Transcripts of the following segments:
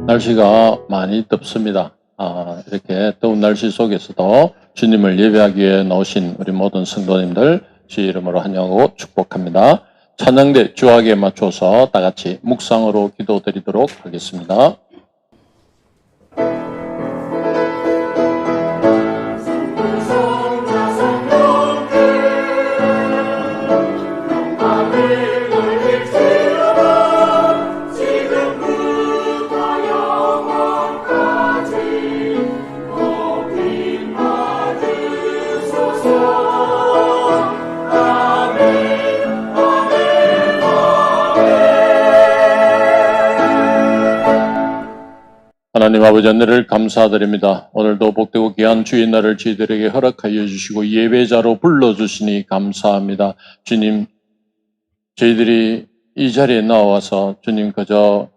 날씨가 많이 덥습니다. 이렇게 더운 날씨 속에서도 주님을 예배하기 위해 나오신 우리 모든 성도님들 주의 이름으로 환영하고 축복합니다. 찬양대 주악에 맞춰서 다 같이 묵상으로 기도드리도록 하겠습니다. 하나님 아버지 은혜를 감사드립니다. 오늘도 복되고 귀한 주의 날을 저희들에게 허락하여 주시고 예배자로 불러주시니 감사합니다. 주님, 저희들이 이 자리에 나와서 주님 그저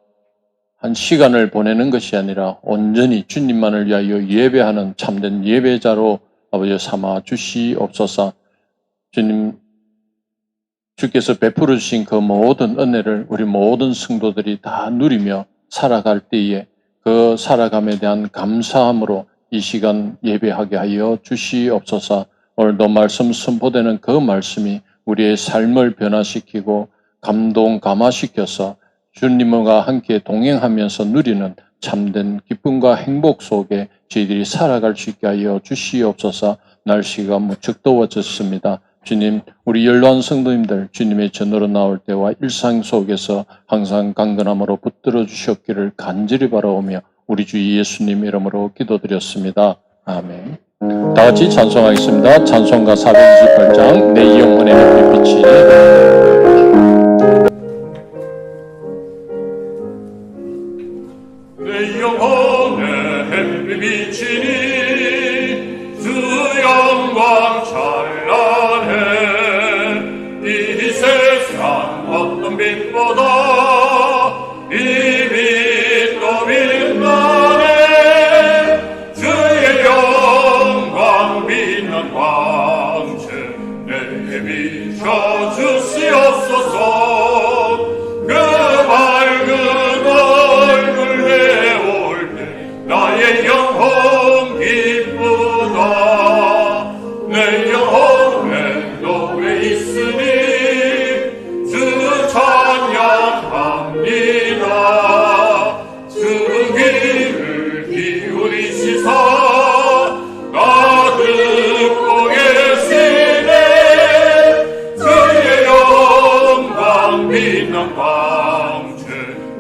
한 시간을 보내는 것이 아니라 온전히 주님만을 위하여 예배하는 참된 예배자로 아버지 삼아 주시옵소서. 주님, 주께서 베풀어 주신 그 모든 은혜를 우리 모든 성도들이 다 누리며 살아갈 때에 그 살아감에 대한 감사함으로 이 시간 예배하게 하여 주시옵소서. 오늘도 말씀 선포되는 그 말씀이 우리의 삶을 변화시키고 감동감화시켜서 주님과 함께 동행하면서 누리는 참된 기쁨과 행복 속에 저희들이 살아갈 수 있게 하여 주시옵소서. 날씨가 무척 더워졌습니다. 주님, 우리 연로한 성도님들 주님의 전으로 나올 때와 일상 속에서 항상 강건함으로 붙들어 주셨기를 간절히 바라오며 우리 주 예수님 이름으로 기도드렸습니다. 아멘. 다 같이 찬송하겠습니다. 찬송가 428장 내 영혼의 햇빛이 내 영혼의 햇빛이니 주 영광 찬란해. 이 세상 어떤 빛보다 이 빛도 빛나네. 주의 영광 빛난 광채 내게 비춰 주시옵소서. 그 밝은 얼굴 내올 때 나의 영혼 기쁘다. 내 영혼에 노래 있으니 주 찬양합니다. 주 귀를 기울이시사 나 듣고 계시네. 주의 영광 빛난 광채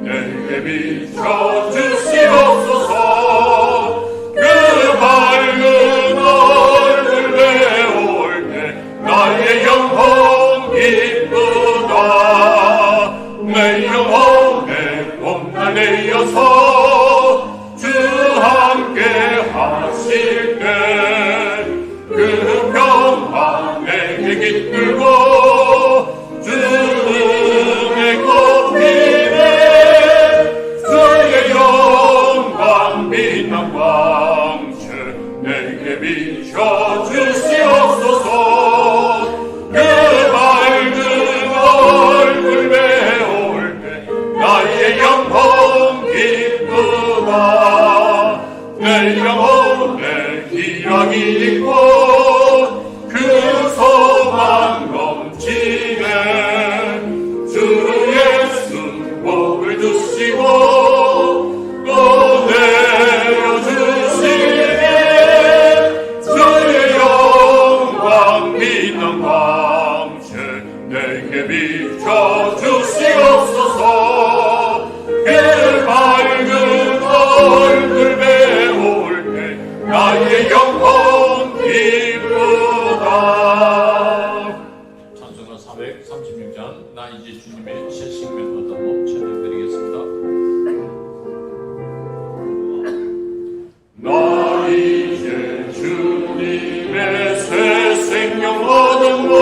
내게 비춰 주시옵소서. 그 밝은 얼굴 내올 때 나의 영혼 기쁘다. 내 영혼에 봄날 내어서 주 함께 하실 때 그 평화 내게 깃들고 주 은혜 꽃피네. 주의 영광 빛난 광채 내게 비춰 주시옵소서. 그 밝은 얼굴 내올 때 나의 영혼 기쁘다. 내 영혼에 희락이 있고 그 소망 넘치네. 주 예수 복을 주시고 또 내려주시네. 주의 영광 빛난 광채 내게 비춰 주시옵소서. 그 밝은 얼굴 배울 때 나의 영혼 기쁘다. 찬송가 436장 나 이제 주님의 새 생명 얻다고 찬양드리겠습니다. 나 이제 주님의 새 생명 얻었고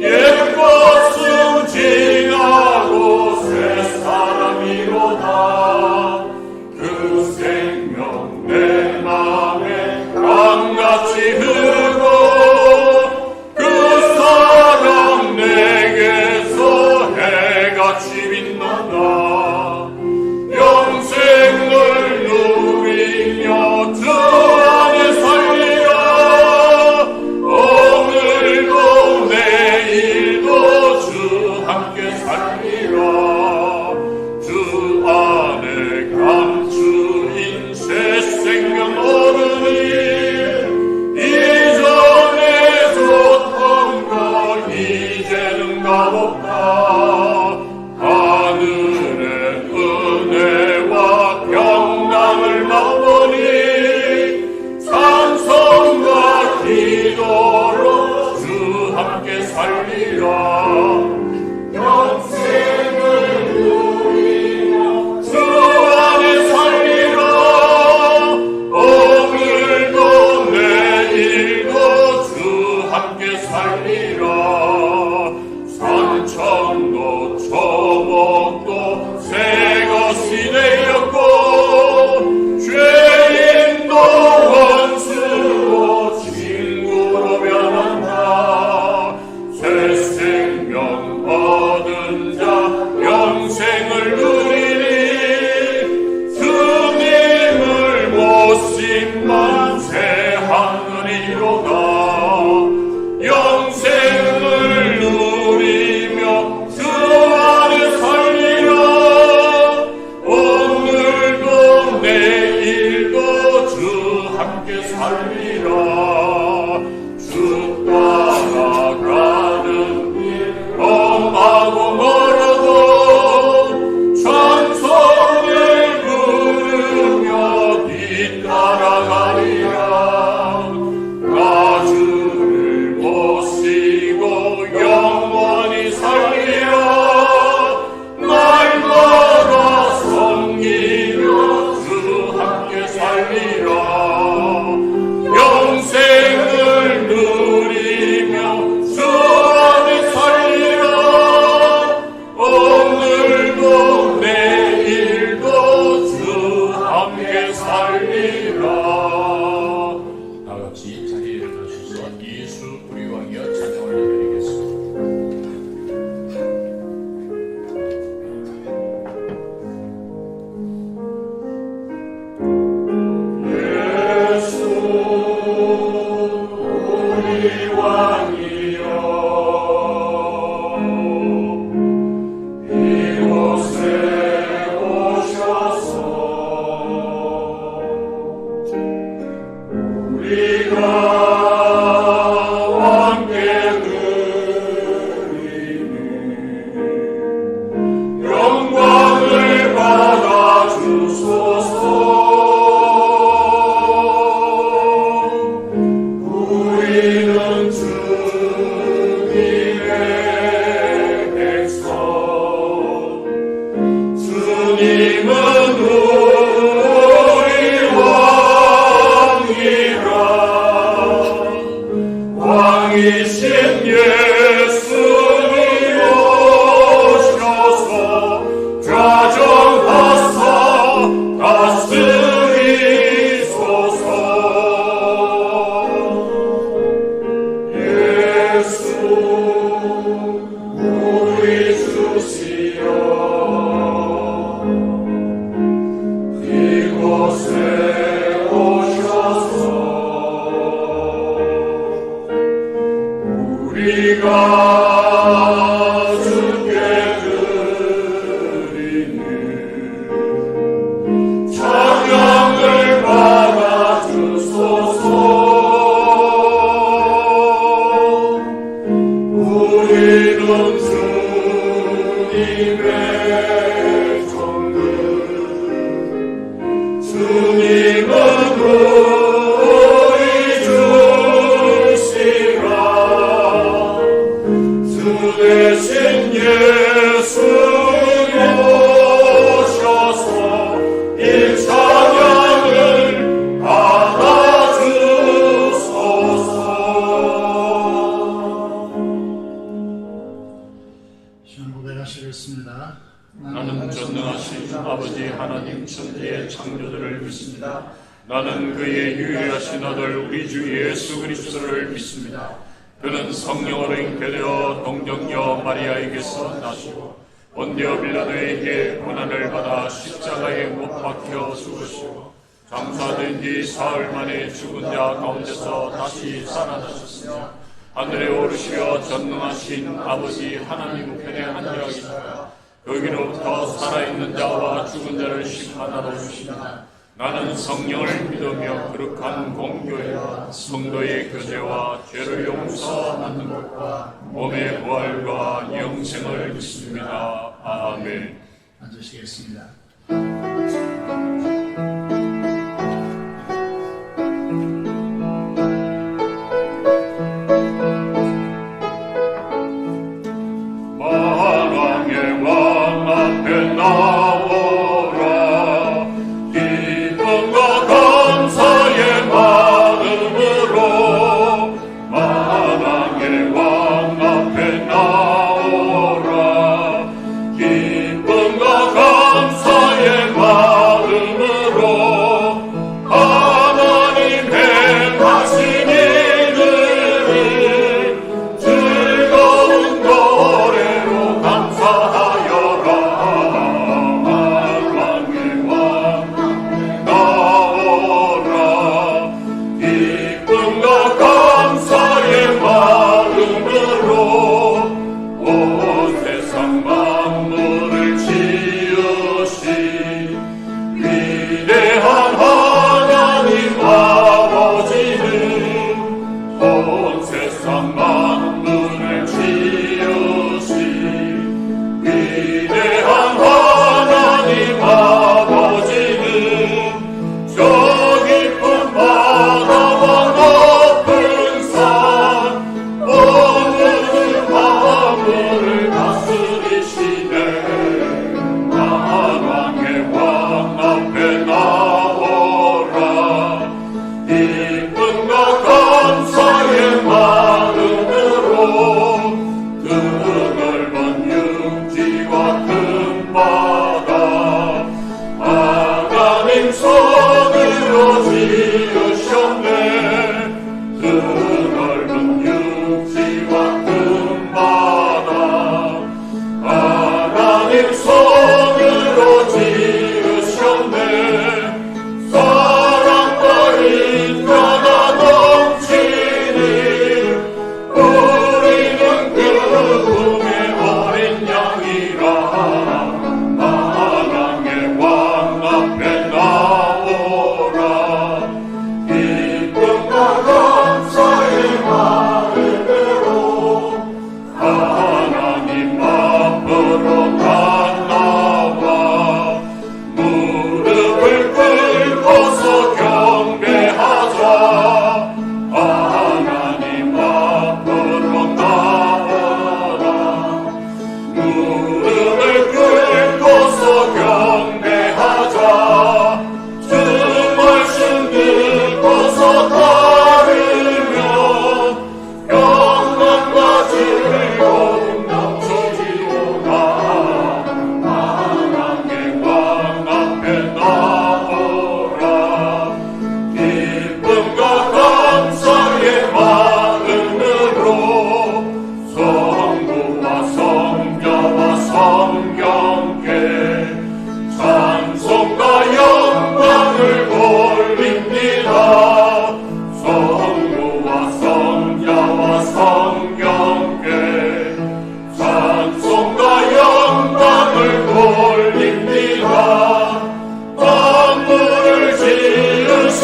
옛 것은 지나고 새 사람이로다. 그 생명 내 맘에 강같이 흐르고 그 사랑 내게서 해같이 빛난다. 영생 주님은 우리 왕이라. 왕이신 예수님 오셔서 좌정하사 다스리소서. 예수 우리 주시여 이곳에 오셔서 우리가 주께 드리는 찬양을 받아주소서. 우리는 주님의 종들, 주님은 우리 주시라. 주 대신 예수님 오셔서 이 찬양을 받아주소서. 시간 고백하시겠습니다. 나는 전능하신 아버지 하나님 천지의 창조주를 믿습니다. 나는 그의 유일하신 아들 우리 주 예수 그리스도를 믿습니다. 그는 성령으로 잉태되어 동정녀 마리아에게서 나시고 본디오 빌라도에게 고난을 받아 십자가에 못 박혀 죽으시고 장사된 뒤 사흘 만에 죽은 자 가운데서 다시 살아나셨으며 하늘에 오르시어 전능하신 아버지 하나님 우편에 앉아계시다가 여기로부터 살아있는 자와 죽은 자를 심판하러 오십니다. 나는 성령을 믿으며 거룩한 공교회와 성도의 교제와 죄를 용서받는 것과 몸의 부활과 영생을 믿습니다. 아멘. 앉으시겠습니다. 만왕의 왕 앞에 나오라. 기쁨과 감사의 마음으로 만왕의 왕 앞에 나오라. 기쁨과 감사의 마음으로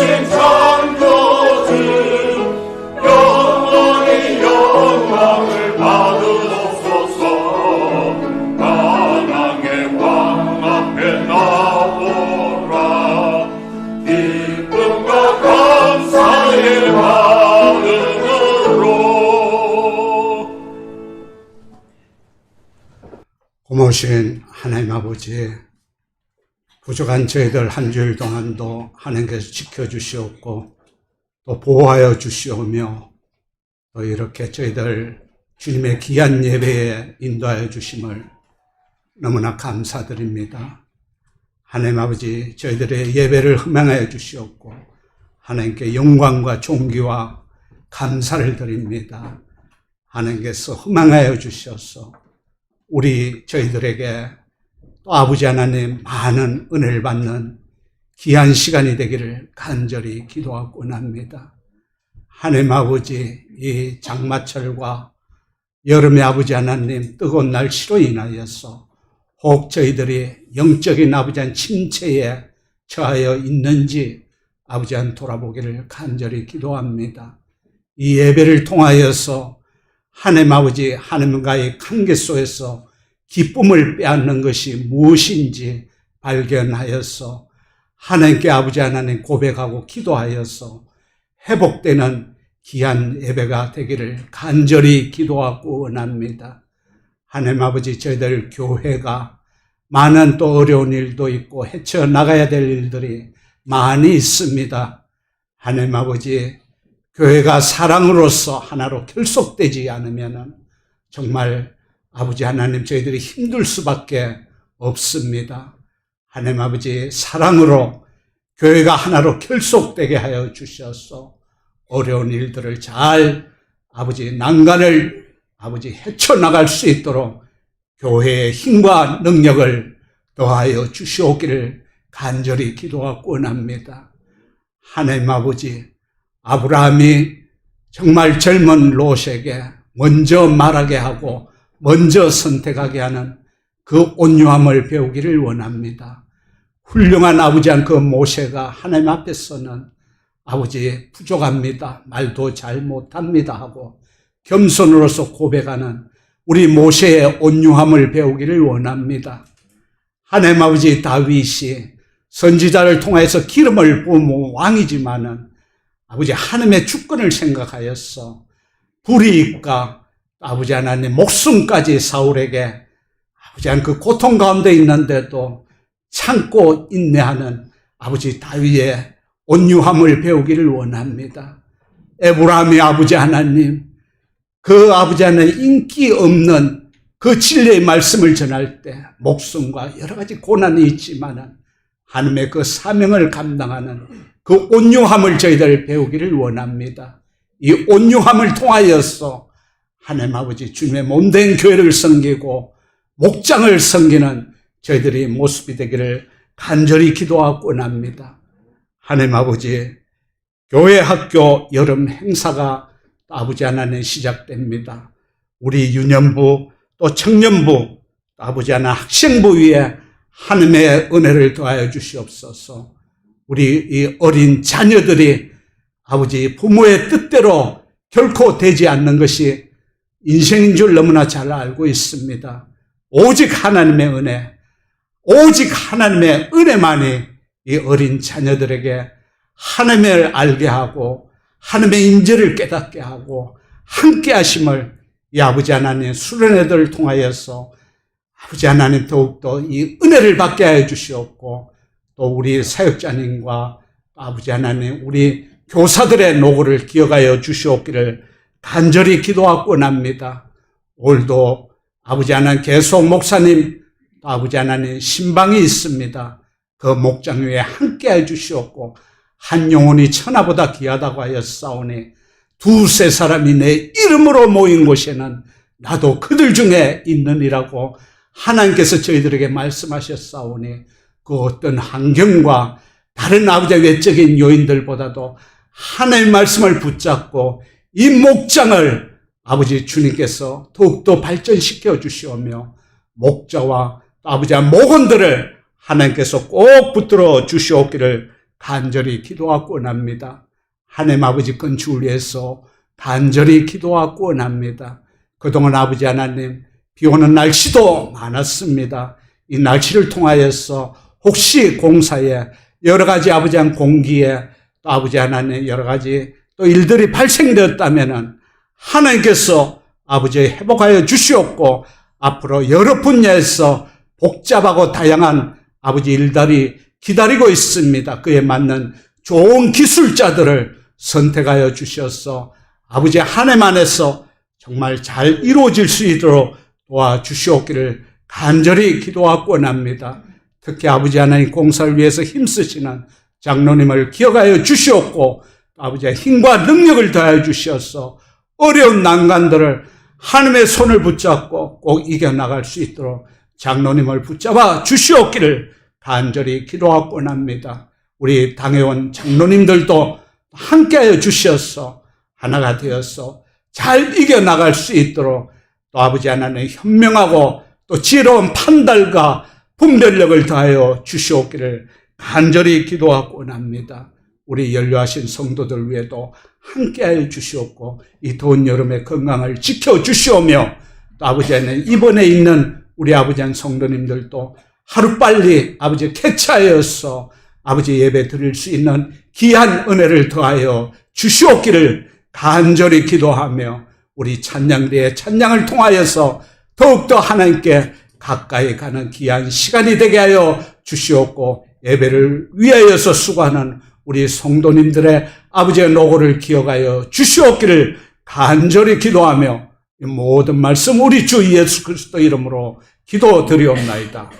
오신 창조주 영원히 영광을 받으소서. 만왕의 왕 앞에 나오라. 기쁨과 감사의 마음으로. 고마우신 하나님 아버지, 부족한 저희들 한 주일 동안도 하나님께서 지켜주시었고 또 보호하여 주시오며 또 이렇게 저희들 주님의 귀한 예배에 인도하여 주심을 너무나 감사드립니다. 하나님 아버지, 저희들의 예배를 흠양하여 주시었고 하나님께 영광과 존귀와 감사를 드립니다. 하나님께서 흠양하여 주셔서 우리 저희들에게 또 아버지 하나님 많은 은혜를 받는 귀한 시간이 되기를 간절히 기도하고 원합니다. 하나님 아버지, 이 장마철과 여름의 아버지 하나님 뜨거운 날씨로 인하여서 혹 저희들이 영적인 아버지 한 침체에 처하여 있는지 아버지 한 돌아보기를 간절히 기도합니다. 이 예배를 통하여서 하나님 아버지 하나님과의 관계 속에서 기쁨을 빼앗는 것이 무엇인지 발견하여서 하나님께 아버지 하나님 고백하고 기도하여서 회복되는 귀한 예배가 되기를 간절히 기도하고 원합니다. 하나님 아버지, 저희들 교회가 많은 또 어려운 일도 있고 헤쳐나가야 될 일들이 많이 있습니다. 하나님 아버지, 교회가 사랑으로서 하나로 결속되지 않으면 정말 아버지 하나님 저희들이 힘들 수밖에 없습니다. 하나님 아버지, 사랑으로 교회가 하나로 결속되게 하여 주셔서 어려운 일들을 잘 아버지 난간을 아버지 헤쳐나갈 수 있도록 교회의 힘과 능력을 더하여 주시오기를 간절히 기도하고 원합니다. 하나님 아버지, 아브라함이 정말 젊은 롯에게 먼저 말하게 하고 먼저 선택하게 하는 그 온유함을 배우기를 원합니다. 훌륭한 아버지한 그 모세가 하나님 앞에서는 아버지 부족합니다, 말도 잘 못합니다 하고 겸손으로서 고백하는 우리 모세의 온유함을 배우기를 원합니다. 하나님 아버지, 다윗이 선지자를 통해서 기름을 부은 왕이지만은 아버지 하나님의 주권을 생각하여서 불이익과 아버지 하나님 목숨까지 사울에게 아버지 하나님 그 고통 가운데 있는데도 참고 인내하는 아버지 다윗의 온유함을 배우기를 원합니다. 에브라임의 아버지 하나님, 그 아버지 하나님 인기 없는 그 진리의 말씀을 전할 때 목숨과 여러 가지 고난이 있지만 하나님의 그 사명을 감당하는 그 온유함을 저희들 배우기를 원합니다. 이 온유함을 통하여서 하나님 아버지 주님의 몸된 교회를 섬기고 목장을 섬기는 저희들이 모습이 되기를 간절히 기도하고 원합니다. 하나님 아버지, 교회 학교 여름 행사가 아버지 하나님 시작됩니다. 우리 유년부 또 청년부 아버지 하나님 학생부 위에 하나님의 은혜를 더하여 주시옵소서. 우리 이 어린 자녀들이 아버지 부모의 뜻대로 결코 되지 않는 것이 인생인 줄 너무나 잘 알고 있습니다. 오직 하나님의 은혜, 오직 하나님의 은혜만이 이 어린 자녀들에게 하나님을 알게 하고 하나님의 임재를 깨닫게 하고 함께 하심을 이 아버지 하나님 수련회들을 통하여서 아버지 하나님 더욱더 이 은혜를 받게 하여 주시옵고 또 우리 사역자님과 아버지 하나님 우리 교사들의 노고를 기억하여 주시옵기를 간절히 기도하고 원합니다. 오늘도 아버지 하나님 계속 목사님 아버지 하나님 신방이 있습니다. 그 목장 위에 함께해 주시옵고 한 영혼이 천하보다 귀하다고 하였사오니 두세 사람이 내 이름으로 모인 곳에는 나도 그들 중에 있느니라고 하나님께서 저희들에게 말씀하셨사오니 그 어떤 환경과 다른 아버지의 외적인 요인들보다도 하나님의 말씀을 붙잡고 이 목장을 아버지 주님께서 더욱더 발전시켜 주시오며 목자와 아버지의 목원들을 하나님께서 꼭 붙들어 주시옵기를 간절히 기도하고 원합니다. 하나님 아버지 건축을 위해서 간절히 기도하고 원합니다. 그동안 아버지 하나님 비 오는 날씨도 많았습니다. 이 날씨를 통하여서 혹시 공사에 여러 가지 아버지 한 공기에 또 아버지 하나님 여러 가지 또 일들이 발생되었다면은 하나님께서 아버지 회복하여 주시옵고 앞으로 여러 분야에서 복잡하고 다양한 아버지 일들이 기다리고 있습니다. 그에 맞는 좋은 기술자들을 선택하여 주셔서 아버지 하나님 안에서 정말 잘 이루어질 수 있도록 도와주시옵기를 간절히 기도하고 원합니다. 특히 아버지 하나님 공사를 위해서 힘쓰시는 장로님을 기억하여 주시옵고 아버지의 힘과 능력을 더하여 주셔서 어려운 난관들을 하나님의 손을 붙잡고 꼭 이겨나갈 수 있도록 장로님을 붙잡아 주시옵기를 간절히 기도하고 원합니다. 우리 당회원 장로님들도 함께하여 주셔서 하나가 되어서 잘 이겨나갈 수 있도록 또 아버지 하나님 현명하고 또 지혜로운 판단과 분별력을 더하여 주시옵기를 간절히 기도하고 원합니다. 우리 연료하신 성도들 위에도 함께하여 주시옵고 이 더운 여름의 건강을 지켜주시오며 또 아버지 하나님 이번에 있는 우리 아버지 한 성도님들도 하루빨리 아버지 캐치하여서 아버지 예배 드릴 수 있는 귀한 은혜를 더하여 주시옵기를 간절히 기도하며 우리 찬양대의 찬양을 통하여서 더욱더 하나님께 가까이 가는 귀한 시간이 되게 하여 주시옵고 예배를 위하여서 수고하는 우리 성도님들의 아버지의 노고를 기억하여 주시옵기를 간절히 기도하며 이 모든 말씀 우리 주 예수 그리스도 이름으로 기도드리옵나이다.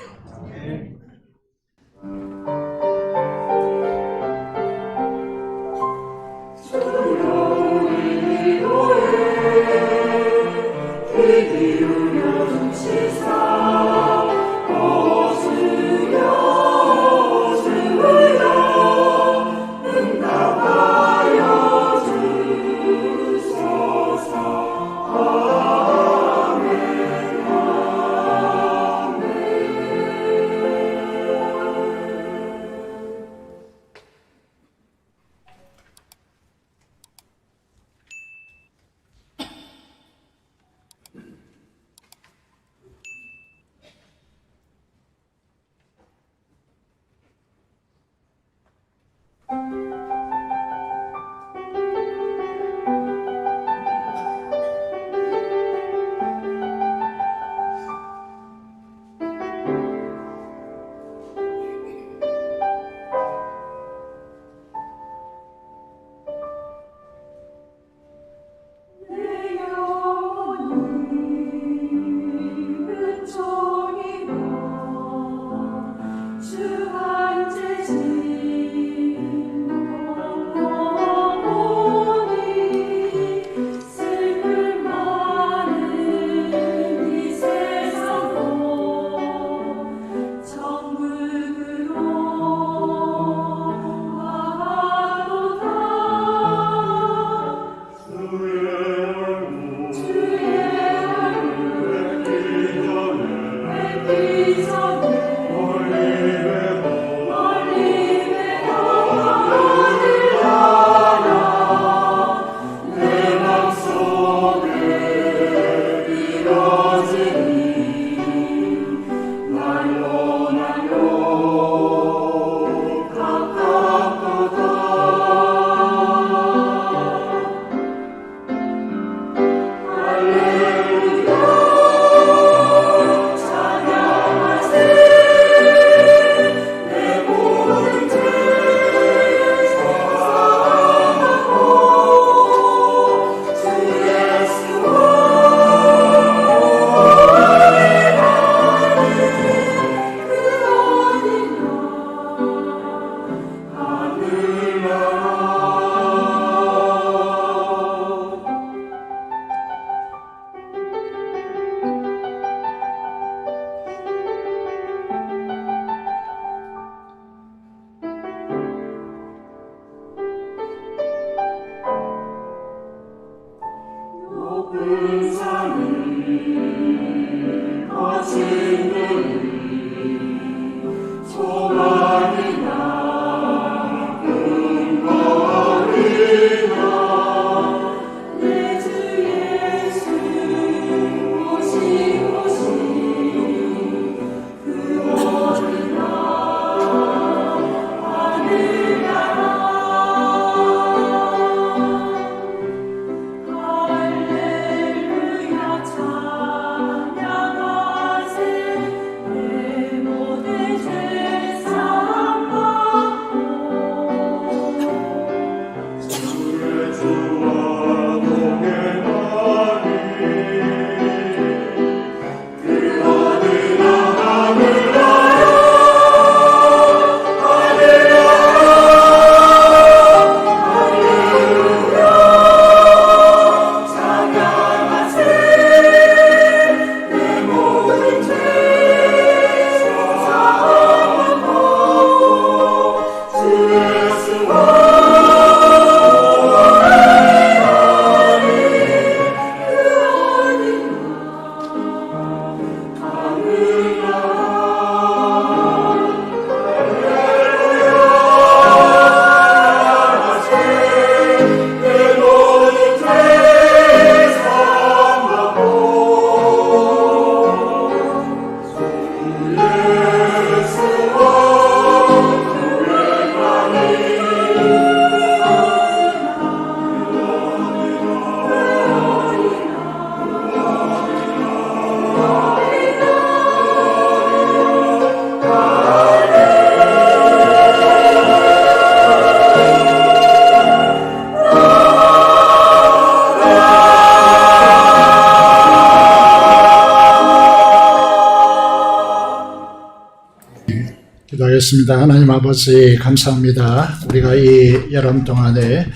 기도하겠습니다. 하나님 아버지 감사합니다. 우리가 이 여름 동안에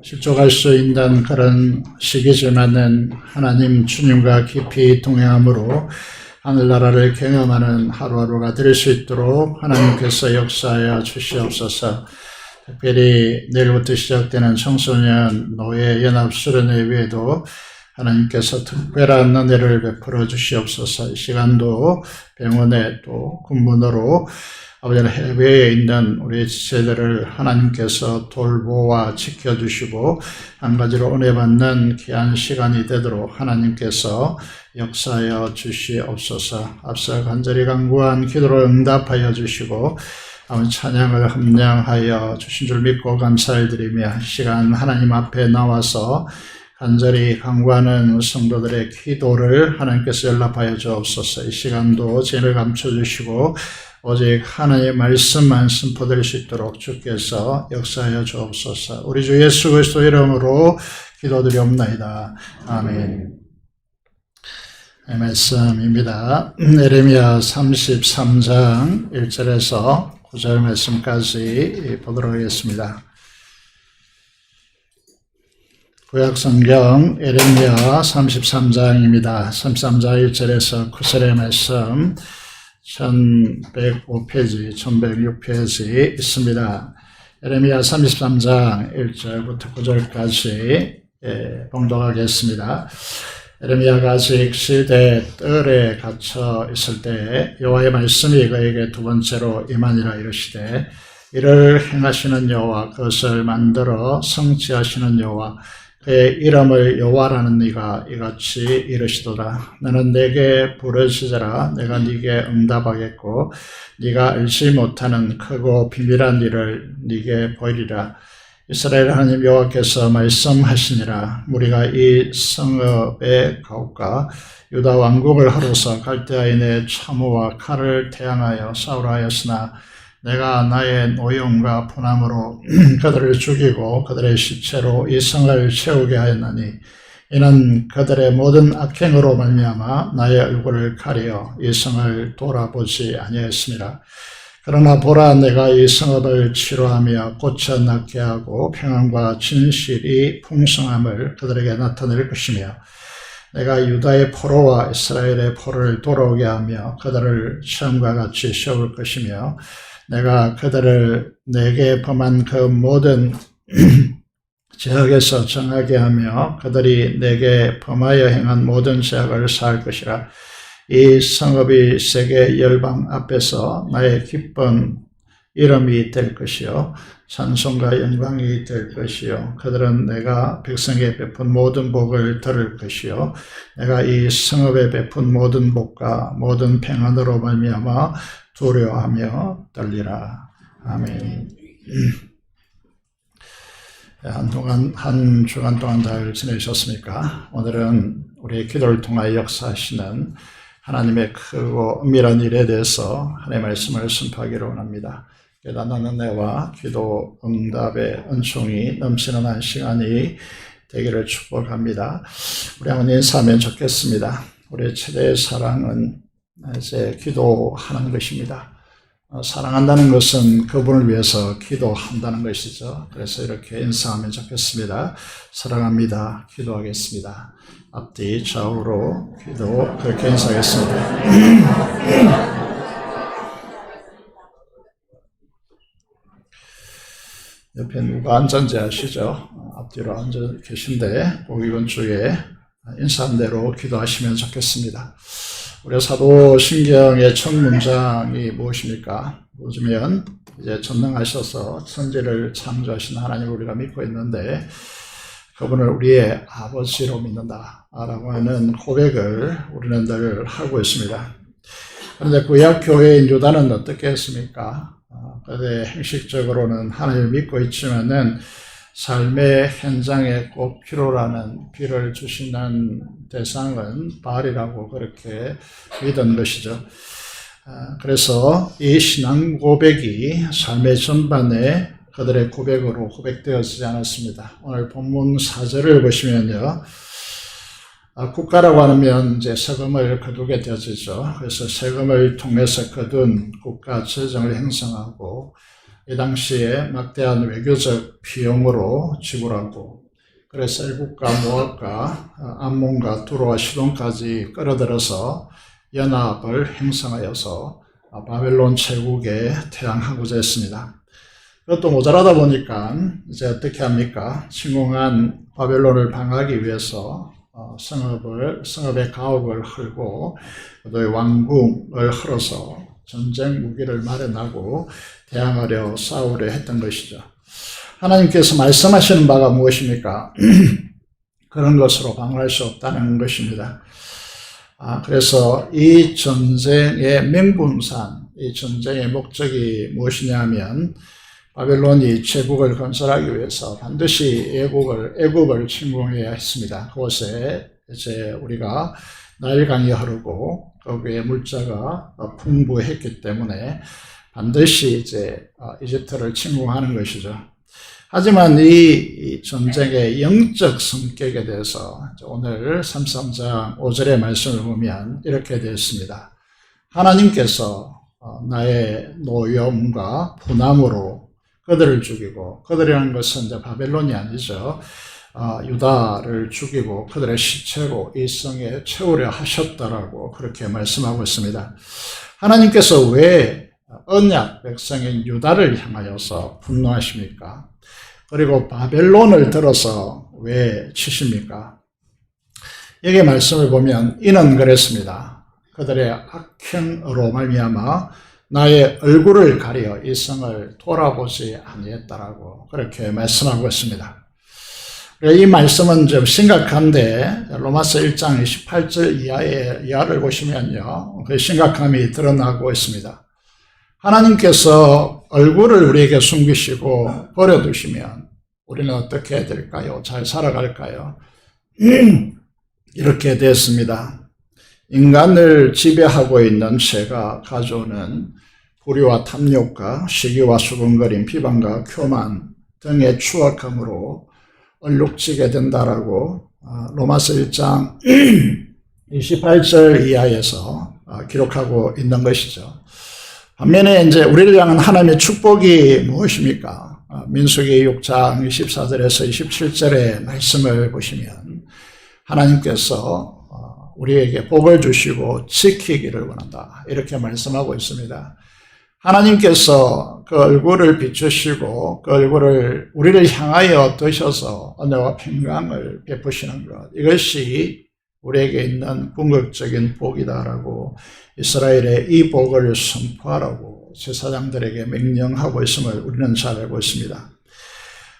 실족할 수 있는 그런 시기지만은 하나님 주님과 깊이 동행함으로 하늘나라를 경험하는 하루하루가 될 수 있도록 하나님께서 역사하여 주시옵소서. 특별히 내일부터 시작되는 청소년 노예 연합수련회에도 하나님께서 특별한 은혜를 베풀어 주시옵소서. 이 시간도 병원에 또 군문으로 아버지 해외에 있는 우리 지체들을 하나님께서 돌보아 지켜주시고 한 가지로 은혜 받는 귀한 시간이 되도록 하나님께서 역사하여 주시옵소서. 앞서 간절히 간구한 기도를 응답하여 주시고 찬양을 함량하여 주신 줄 믿고 감사드리며 시간 하나님 앞에 나와서 간절히 간구하는 성도들의 기도를 하나님께서 연락하여 주옵소서. 이 시간도 죄를 감춰주시고 오직 하나님의 말씀만 선포될 수 있도록 주께서 역사하여 주옵소서. 우리 주 예수 그리스도 이름으로 기도드리옵나이다. 아멘. 말씀입니다. 에레미야 33장 1절에서 9절 말씀까지 보도록 하겠습니다. 구약성경 에레미야 33장입니다. 33장 1절에서 9절의 말씀 1105페이지, 1106페이지 있습니다. 에레미야 33장 1절부터 9절까지 봉독하겠습니다. 에레미야가 아직 시대 뜰에 갇혀 있을 때 여호와의 말씀이 그에게 두 번째로 임하니라 이르시되 이를 행하시는 여호와 그것을 만들어 성취하시는 여호와 그의 이름을 여호와라는 네가 이같이 이르시도다. 너는 내게 부르짖으라. 내가 네게 응답하겠고 네가 알지 못하는 크고 비밀한 일을 네게 보이리라. 이스라엘 하나님 여호와께서 말씀하시니라. 우리가 이 성읍의 가옥과 유다 왕국을 하루서 갈대아인의 참호와 칼을 태양하여 싸우라 하였으나 내가 나의 노용과 분함으로 그들을 죽이고 그들의 시체로 이 성을 채우게 하였나니 이는 그들의 모든 악행으로 말미암아 나의 얼굴을 가리어 이 성을 돌아보지 아니하였습니다. 그러나 보라, 내가 이 성읍을 치료하며 고쳐 낫게 하고 평안과 진실이 풍성함을 그들에게 나타낼 것이며 내가 유다의 포로와 이스라엘의 포로를 돌아오게 하며 그들을 처음과 같이 세울 것이며 내가 그들을 내게 범한 그 모든 죄악에서 정하게 하며 그들이 내게 범하여 행한 모든 죄악을 사할 것이라. 이 성읍이 세계 열방 앞에서 나의 기쁜 이름이 될 것이요 찬송과 영광이 될 것이요 그들은 내가 백성에게 베푼 모든 복을 들을 것이요 내가 이 성읍에 베푼 모든 복과 모든 평안으로 말미암아 두려워하며 떨리라. 아멘. 한 주간 동안 잘 지내셨습니까? 오늘은 우리의 기도를 통하여 역사하시는 하나님의 크고 은밀한 일에 대해서 하나님의 말씀을 선포하기를 원합니다. 깨닫는 은혜와 기도 응답의 은총이 넘치는 한 시간이 되기를 축복합니다. 우리 한번 인사하면 좋겠습니다. 우리의 최대의 사랑은 이제 기도하는 것입니다. 사랑한다는 것은 그분을 위해서 기도한다는 것이죠. 그래서 이렇게 인사하면 좋겠습니다. 사랑합니다. 기도하겠습니다. 앞뒤 좌우로 기도 그렇게 인사하겠습니다. 옆에 누가 앉았는지 아시죠? 앞뒤로 앉아 계신데 꼭 이번 주에 인사한 대로 기도하시면 좋겠습니다. 우리 사도신경의 첫 문장이 무엇입니까? 보시면 이제 전능하셔서 천지를 창조하신 하나님을 우리가 믿고 있는데 그분을 우리의 아버지로 믿는다 라고 하는 고백을 우리는 늘 하고 있습니다. 그런데 구약교회인 유다는 어떻게 했습니까? 그런데 형식적으로는 하나님을 믿고 있지만은 삶의 현장에 꼭 필요라는 비를 주시는 대상은 바알이라고 그렇게 믿은 것이죠. 그래서 이 신앙 고백이 삶의 전반에 그들의 고백으로 고백되어지지 않았습니다. 오늘 본문 4절을 보시면요. 국가라고 하면 이제 세금을 거두게 되어지죠. 그래서 세금을 통해서 거둔 국가 재정을 형성하고 이 당시에 막대한 외교적 비용으로 지불하고 그래서 일국과 모압과 암몬과 두로와 시돈까지 끌어들여서 연합을 형성하여서 바벨론 제국에 퇴항하고자 했습니다. 그것도 모자라다 보니까 이제 어떻게 합니까? 침공한 바벨론을 방어하기 위해서 성읍의 가옥을 헐고 또 왕궁을 헐어서 전쟁 무기를 마련하고 대항하려 싸우려 했던 것이죠. 하나님께서 말씀하시는 바가 무엇입니까? 그런 것으로 방어할 수 없다는 것입니다. 그래서 이 전쟁의 명분상, 이 전쟁의 목적이 무엇이냐 하면 바벨론이 제국을 건설하기 위해서 반드시 애국을 침공해야 했습니다. 그곳에 이제 우리가 나일강이 흐르고 거기에 물자가 풍부했기 때문에 반드시 이제 이집트를 침공하는 것이죠. 하지만 이 전쟁의 영적 성격에 대해서 오늘 33장 5절의 말씀을 보면 이렇게 되어 있습니다. 하나님께서 나의 노염과 분함으로 그들을 죽이고, 그들이라는 것은 이제 바벨론이 아니죠. 유다를 죽이고 그들의 시체로 이 성에 채우려 하셨다라고 그렇게 말씀하고 있습니다. 하나님께서 왜 언약 백성인 유다를 향하여서 분노하십니까? 그리고 바벨론을 들어서 왜 치십니까? 여기 말씀을 보면 이는 그랬습니다. 그들의 악행으로 말미암아 나의 얼굴을 가려 이 성을 돌아보지 아니했다라고 그렇게 말씀하고 있습니다. 이 말씀은 좀 심각한데 로마서 1장 28절 이하를 보시면요, 그 심각함이 드러나고 있습니다. 하나님께서 얼굴을 우리에게 숨기시고 버려두시면 우리는 어떻게 해야 될까요? 잘 살아갈까요? 이렇게 됐습니다. 인간을 지배하고 있는 죄가 가져오는 불의와 탐욕과 시기와 수군거림, 비방과 교만 등의 추악함으로 얼룩지게 된다라고 로마서 1장 28절 이하에서 기록하고 있는 것이죠. 반면에 이제 우리를 향한 하나님의 축복이 무엇입니까? 민수기 6장 24절에서 27절의 말씀을 보시면 하나님께서 우리에게 복을 주시고 지키기를 원한다, 이렇게 말씀하고 있습니다. 하나님께서 그 얼굴을 비추시고 그 얼굴을 우리를 향하여 드셔서 은혜와 평강을 베푸시는 것, 이것이 우리에게 있는 궁극적인 복이다라고 이스라엘의 이 복을 선포하라고 제사장들에게 명령하고 있음을 우리는 잘 알고 있습니다.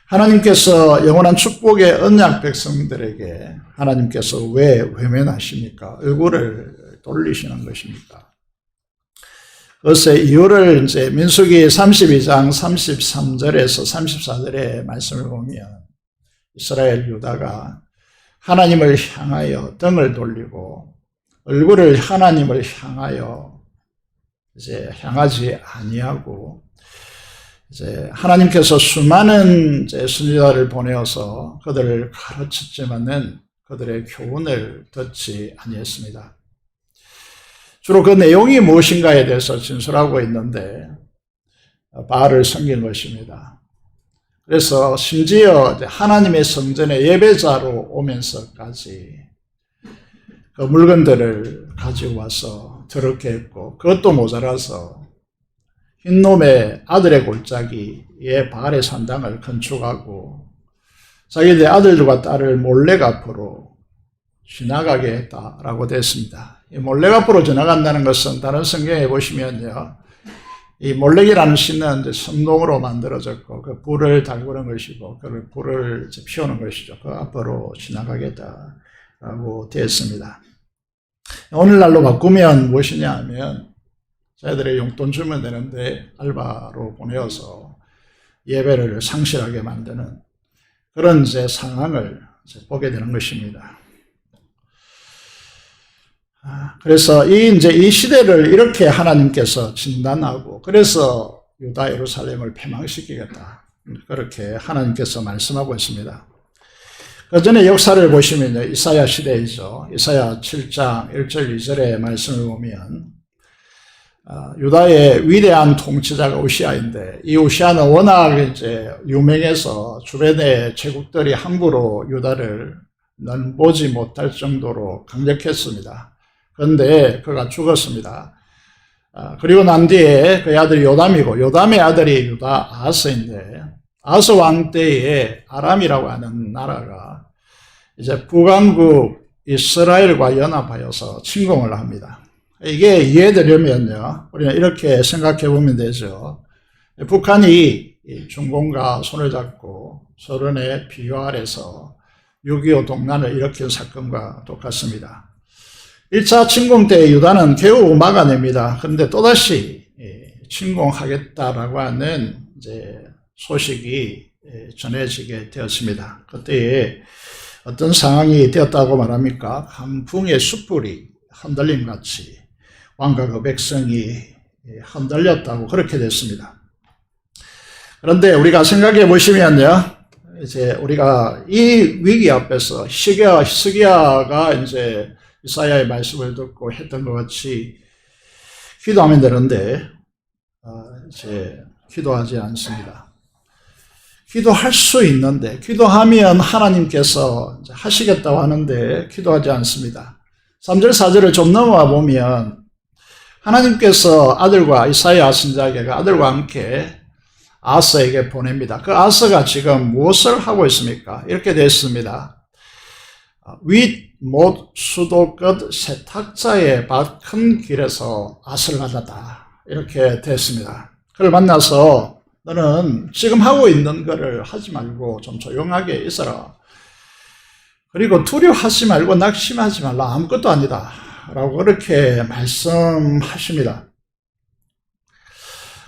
하나님께서 영원한 축복의 언약 백성들에게 하나님께서 왜 외면하십니까? 얼굴을 돌리시는 것입니까? 그것의 이유를 이제 민수기 32장 33절에서 34절의 말씀을 보면 이스라엘 유다가 하나님을 향하여 등을 돌리고 얼굴을 하나님을 향하여 이제 향하지 아니하고, 이제 하나님께서 수많은 이제 선지자를 보내어서 그들을 가르쳤지만은 그들의 교훈을 듣지 아니했습니다. 주로 그 내용이 무엇인가에 대해서 진술하고 있는데 바알을 섬긴 것입니다. 그래서 심지어 하나님의 성전의 예배자로 오면서까지 그 물건들을 가지고 와서 더럽게 했고, 그것도 모자라서 흰놈의 아들의 골짜기에 바알의 산당을 건축하고 자기들의 아들들과 딸을 몰래 앞으로 지나가게 했다라고 됐습니다. 이 몰래 앞으로 지나간다는 것은 다른 성경에 보시면요, 이 몰렉이라는 신은 섬동으로 만들어졌고 그 불을 달구는 것이고 그 불을 피우는 것이죠. 그 앞으로 지나가겠다라고 되었습니다. 오늘날로 바꾸면 무엇이냐 하면 자기들의 용돈 주면 되는데 알바로 보내어서 예배를 상실하게 만드는 그런 이제 상황을 보게 되는 것입니다. 그래서 이 시대를 이렇게 하나님께서 진단하고, 그래서 유다 예루살렘을 패망시키겠다, 그렇게 하나님께서 말씀하고 있습니다. 그 전에 역사를 보시면요, 이사야 시대이죠. 이사야 7장 1절 2절의 말씀을 보면 유다의 위대한 통치자가 우시아인데, 이 우시아는 워낙 이제 유명해서 주변의 제국들이 함부로 유다를 넘보지 못할 정도로 강력했습니다. 그런데 그가 죽었습니다. 그리고 난 뒤에 그의 아들이 요담이고, 요담의 아들이 유다 아하스인데, 아하스 왕 때에 아람이라고 하는 나라가 이제 북왕국 이스라엘과 연합하여서 침공을 합니다. 이게 이해되려면요, 우리는 이렇게 생각해 보면 되죠. 북한이 중공과 손을 잡고 소련의 비호 아래서 6.25 동란을 일으킨 사건과 똑같습니다. 1차 침공 때 유다는 겨우 막아냅니다. 그런데 또다시 침공하겠다라고 하는 이제 소식이 전해지게 되었습니다. 그때 어떤 상황이 되었다고 말합니까? 강풍의 숯불이 흔들림같이 왕과 그 백성이 흔들렸다고 그렇게 됐습니다. 그런데 우리가 생각해 보시면요, 이제 우리가 이 위기 앞에서 스기야가 이제 이사야의 말씀을 듣고 했던 것 같이 기도하면 되는데, 이제 기도하지 않습니다. 기도할 수 있는데, 기도하면 하나님께서 하시겠다고 하는데 기도하지 않습니다. 3절 4절을 좀 넘어와 보면 하나님께서 아들과 이사야 선지자에게 아들과 함께 아하스에게 보냅니다. 그 아하스가 지금 무엇을 하고 있습니까? 이렇게 되어 있습니다. 윗못 수도 끝 세탁자의 큰 길에서 아하스를 만났다. 이렇게 되었습니다. 그를 만나서 너는 지금 하고 있는 거를 하지 말고 좀 조용하게 있어라. 그리고 두려워하지 말고 낙심하지 말라. 아무것도 아니다. 라고 그렇게 말씀하십니다.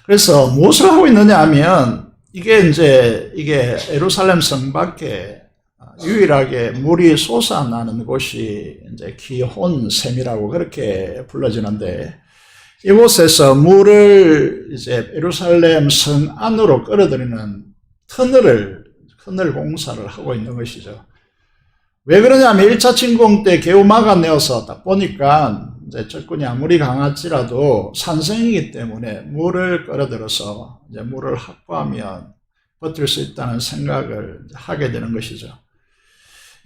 그래서 무엇을 하고 있느냐 하면, 이게 예루살렘 성 밖에 유일하게 물이 솟아나는 곳이 이제 기혼샘이라고 그렇게 불러지는데, 이곳에서 물을 이제 예루살렘 성 안으로 끌어들이는 터널 공사를 하고 있는 것이죠. 왜 그러냐면 1차 침공 때 겨우 막아내어서 딱 보니까 이제 적군이 아무리 강할지라도 산성이기 때문에 물을 끌어들여서 이제 물을 확보하면 버틸 수 있다는 생각을 하게 되는 것이죠.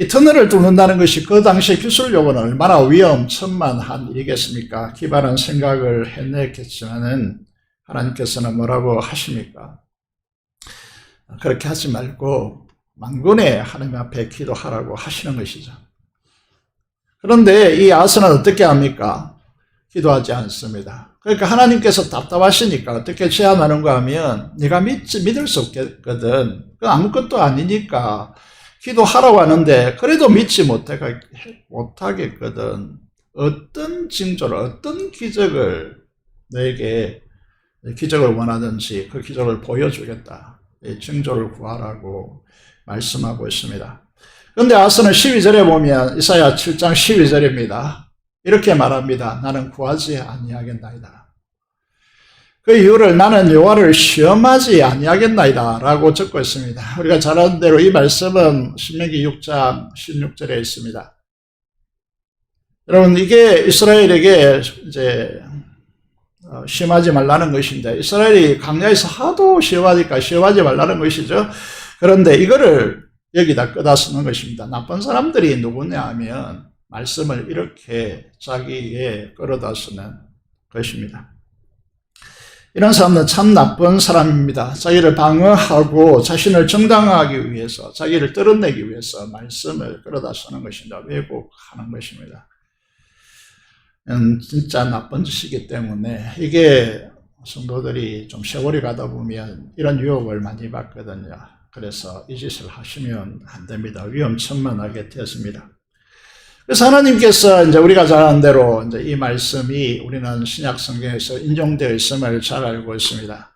이 터널을 뚫는다는 것이 그 당시 기술력은 얼마나 위험천만한 일이겠습니까? 기발한 생각을 해냈겠지만은 하나님께서는 뭐라고 하십니까? 그렇게 하지 말고 만군의 하나님 앞에 기도하라고 하시는 것이죠. 그런데 이 아하스는 어떻게 합니까? 기도하지 않습니다. 그러니까 하나님께서 답답하시니까 어떻게 제안하는가 하면, 네가 믿을 수 없겠거든. 그 아무것도 아니니까 기도하라고 하는데 그래도 믿지 못하겠거든. 어떤 징조를, 어떤 기적을 너에게 기적을 원하든지 그 기적을 보여주겠다. 이 징조를 구하라고 말씀하고 있습니다. 그런데 아하스는 12절에 보면 이사야 7장 12절입니다. 이렇게 말합니다. 나는 구하지 아니하겠나이다. 그 이유를 나는 여호와를 시험하지 아니하겠나이다 라고 적고 있습니다. 우리가 잘 아는 대로 이 말씀은 신명기 6장 16절에 있습니다. 여러분, 이게 이스라엘에게 이제 시험하지 말라는 것인데, 이스라엘이 광야에서 하도 시험하니까 시험하지 말라는 것이죠. 그런데 이거를 여기다 끄다 쓰는 것입니다. 나쁜 사람들이 누구냐 하면 말씀을 이렇게 자기에 끌어다 쓰는 것입니다. 이런 사람은 참 나쁜 사람입니다. 자기를 방어하고 자신을 정당화하기 위해서, 자기를 떨어내기 위해서 말씀을 끌어다 쓰는 것입니다. 왜곡하는 것입니다. 진짜 나쁜 짓이기 때문에 이게 성도들이 좀 세월이 가다 보면 이런 유혹을 많이 받거든요. 그래서 이 짓을 하시면 안 됩니다. 위험천만하게 되었습니다. 그래서 하나님께서 이제 우리가 잘 아는 대로 이제 이 말씀이 우리는 신약 성경에서 인용되어 있음을 잘 알고 있습니다.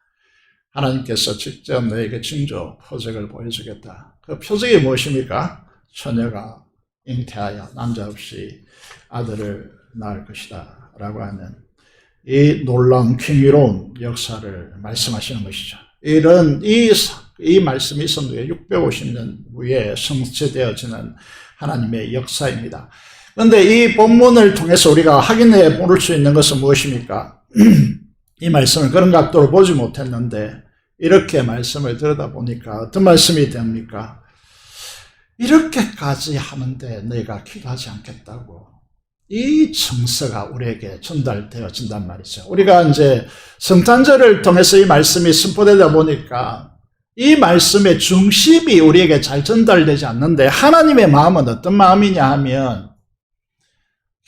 하나님께서 직접 너에게 징조, 표적을 보여주겠다. 그 표적이 무엇입니까? 처녀가 잉태하여 남자 없이 아들을 낳을 것이다 라고 하는 이 놀라운 경이로운 역사를 말씀하시는 것이죠. 이런 이 이 말씀이 있은 후에 650년 후에 성취되어지는 하나님의 역사입니다. 그런데 이 본문을 통해서 우리가 확인해 볼 수 있는 것은 무엇입니까? 이 말씀을 그런 각도로 보지 못했는데 이렇게 말씀을 들여다보니까 어떤 말씀이 됩니까? 이렇게까지 하는데 너희가 기도하지 않겠다고. 이 정서가 우리에게 전달되어진단 말이죠. 우리가 이제 성탄절을 통해서 이 말씀이 선포되다 보니까 이 말씀의 중심이 우리에게 잘 전달되지 않는데 하나님의 마음은 어떤 마음이냐 하면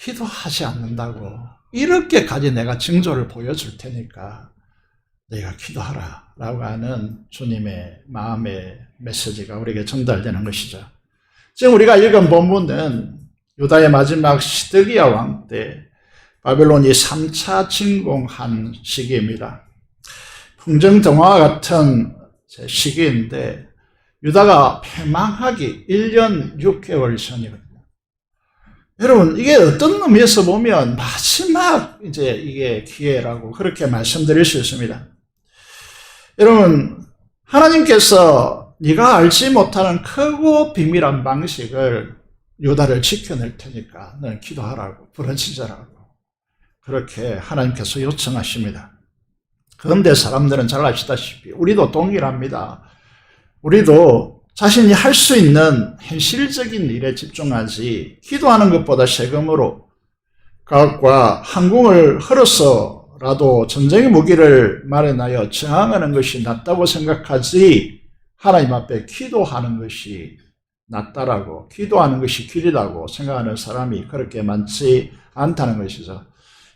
기도하지 않는다고. 이렇게까지 내가 징조를 보여줄 테니까 너희가 기도하라 라고 하는 주님의 마음의 메시지가 우리에게 전달되는 것이죠. 지금 우리가 읽은 본문은 유다의 마지막 시드기야 왕 때 바벨론이 3차 침공한 시기입니다. 풍정동화와 같은 시기인데 유다가 패망하기 1년 6개월 전이거든요. 여러분, 이게 어떤 의미에서 보면 마지막 이게 기회라고 그렇게 말씀드릴 수 있습니다. 여러분, 하나님께서 네가 알지 못하는 크고 비밀한 방식을 유다를 지켜낼 테니까 너는 기도하라고, 부르짖으라고 그렇게 하나님께서 요청하십니다. 그런데 사람들은 잘 아시다시피 우리도 동일합니다. 우리도 자신이 할 수 있는 현실적인 일에 집중하지 기도하는 것보다 세금으로 가옥과 항궁을 헐어서라도 전쟁의 무기를 마련하여 저항하는 것이 낫다고 생각하지 하나님 앞에 기도하는 것이 낫다라고, 기도하는 것이 길이라고 생각하는 사람이 그렇게 많지 않다는 것이죠.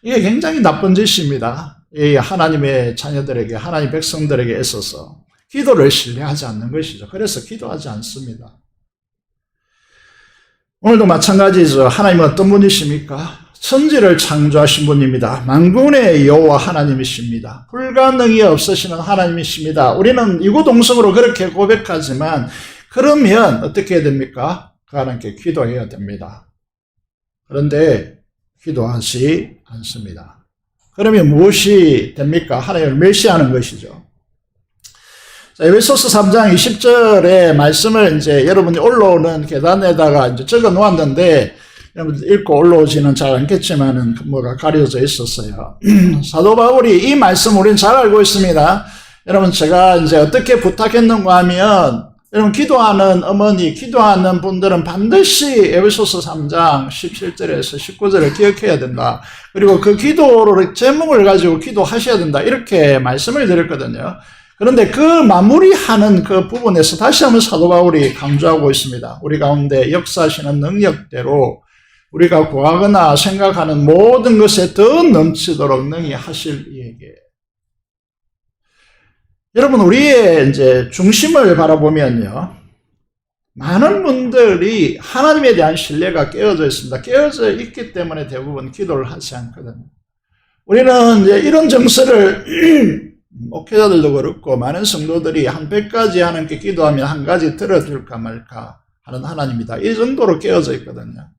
이게 굉장히 나쁜 짓입니다. 이 하나님의 자녀들에게, 하나님 백성들에게 있어서 기도를 신뢰하지 않는 것이죠. 그래서 기도하지 않습니다. 오늘도 마찬가지죠. 하나님은 어떤 분이십니까? 천지를 창조하신 분입니다. 만군의 여호와 하나님이십니다. 불가능이 없으시는 하나님이십니다. 우리는 이구동성으로 그렇게 고백하지만 그러면 어떻게 해야 됩니까? 그 하나님께 기도해야 됩니다. 그런데 기도하지 않습니다. 그러면 무엇이 됩니까? 하나님을 멸시하는 것이죠. 자, 에베소서 3장 20절의 말씀을 이제 여러분이 올라오는 계단에다가 이제 적어 놓았는데 여러분 읽고 올라오지는 잘 않겠지만은 뭐가 가려져 있었어요. 사도 바울이 이 말씀 우리는 잘 알고 있습니다. 여러분 제가 이제 어떻게 부탁했는가 하면 여러분 기도하는 어머니, 기도하는 분들은 반드시 에베소서 3장 17절에서 19절을 기억해야 된다. 그리고 그 기도를 제목을 가지고 기도하셔야 된다. 이렇게 말씀을 드렸거든요. 그런데 그 마무리하는 그 부분에서 다시 한번 사도 바울이 강조하고 있습니다. 우리 가운데 역사하시는 능력대로 우리가 구하거나 생각하는 모든 것에 더 넘치도록 능히 하실 이에게. 여러분, 우리의 이제 중심을 바라보면요. 많은 분들이 하나님에 대한 신뢰가 깨어져 있습니다. 깨어져 있기 때문에 대부분 기도를 하지 않거든요. 우리는 이제 이런 정서를 목회자들도 그렇고 많은 성도들이 한 100가지 하나님께 기도하면 한 가지 들어줄까 말까 하는 하나님이다. 이 정도로 깨어져 있거든요.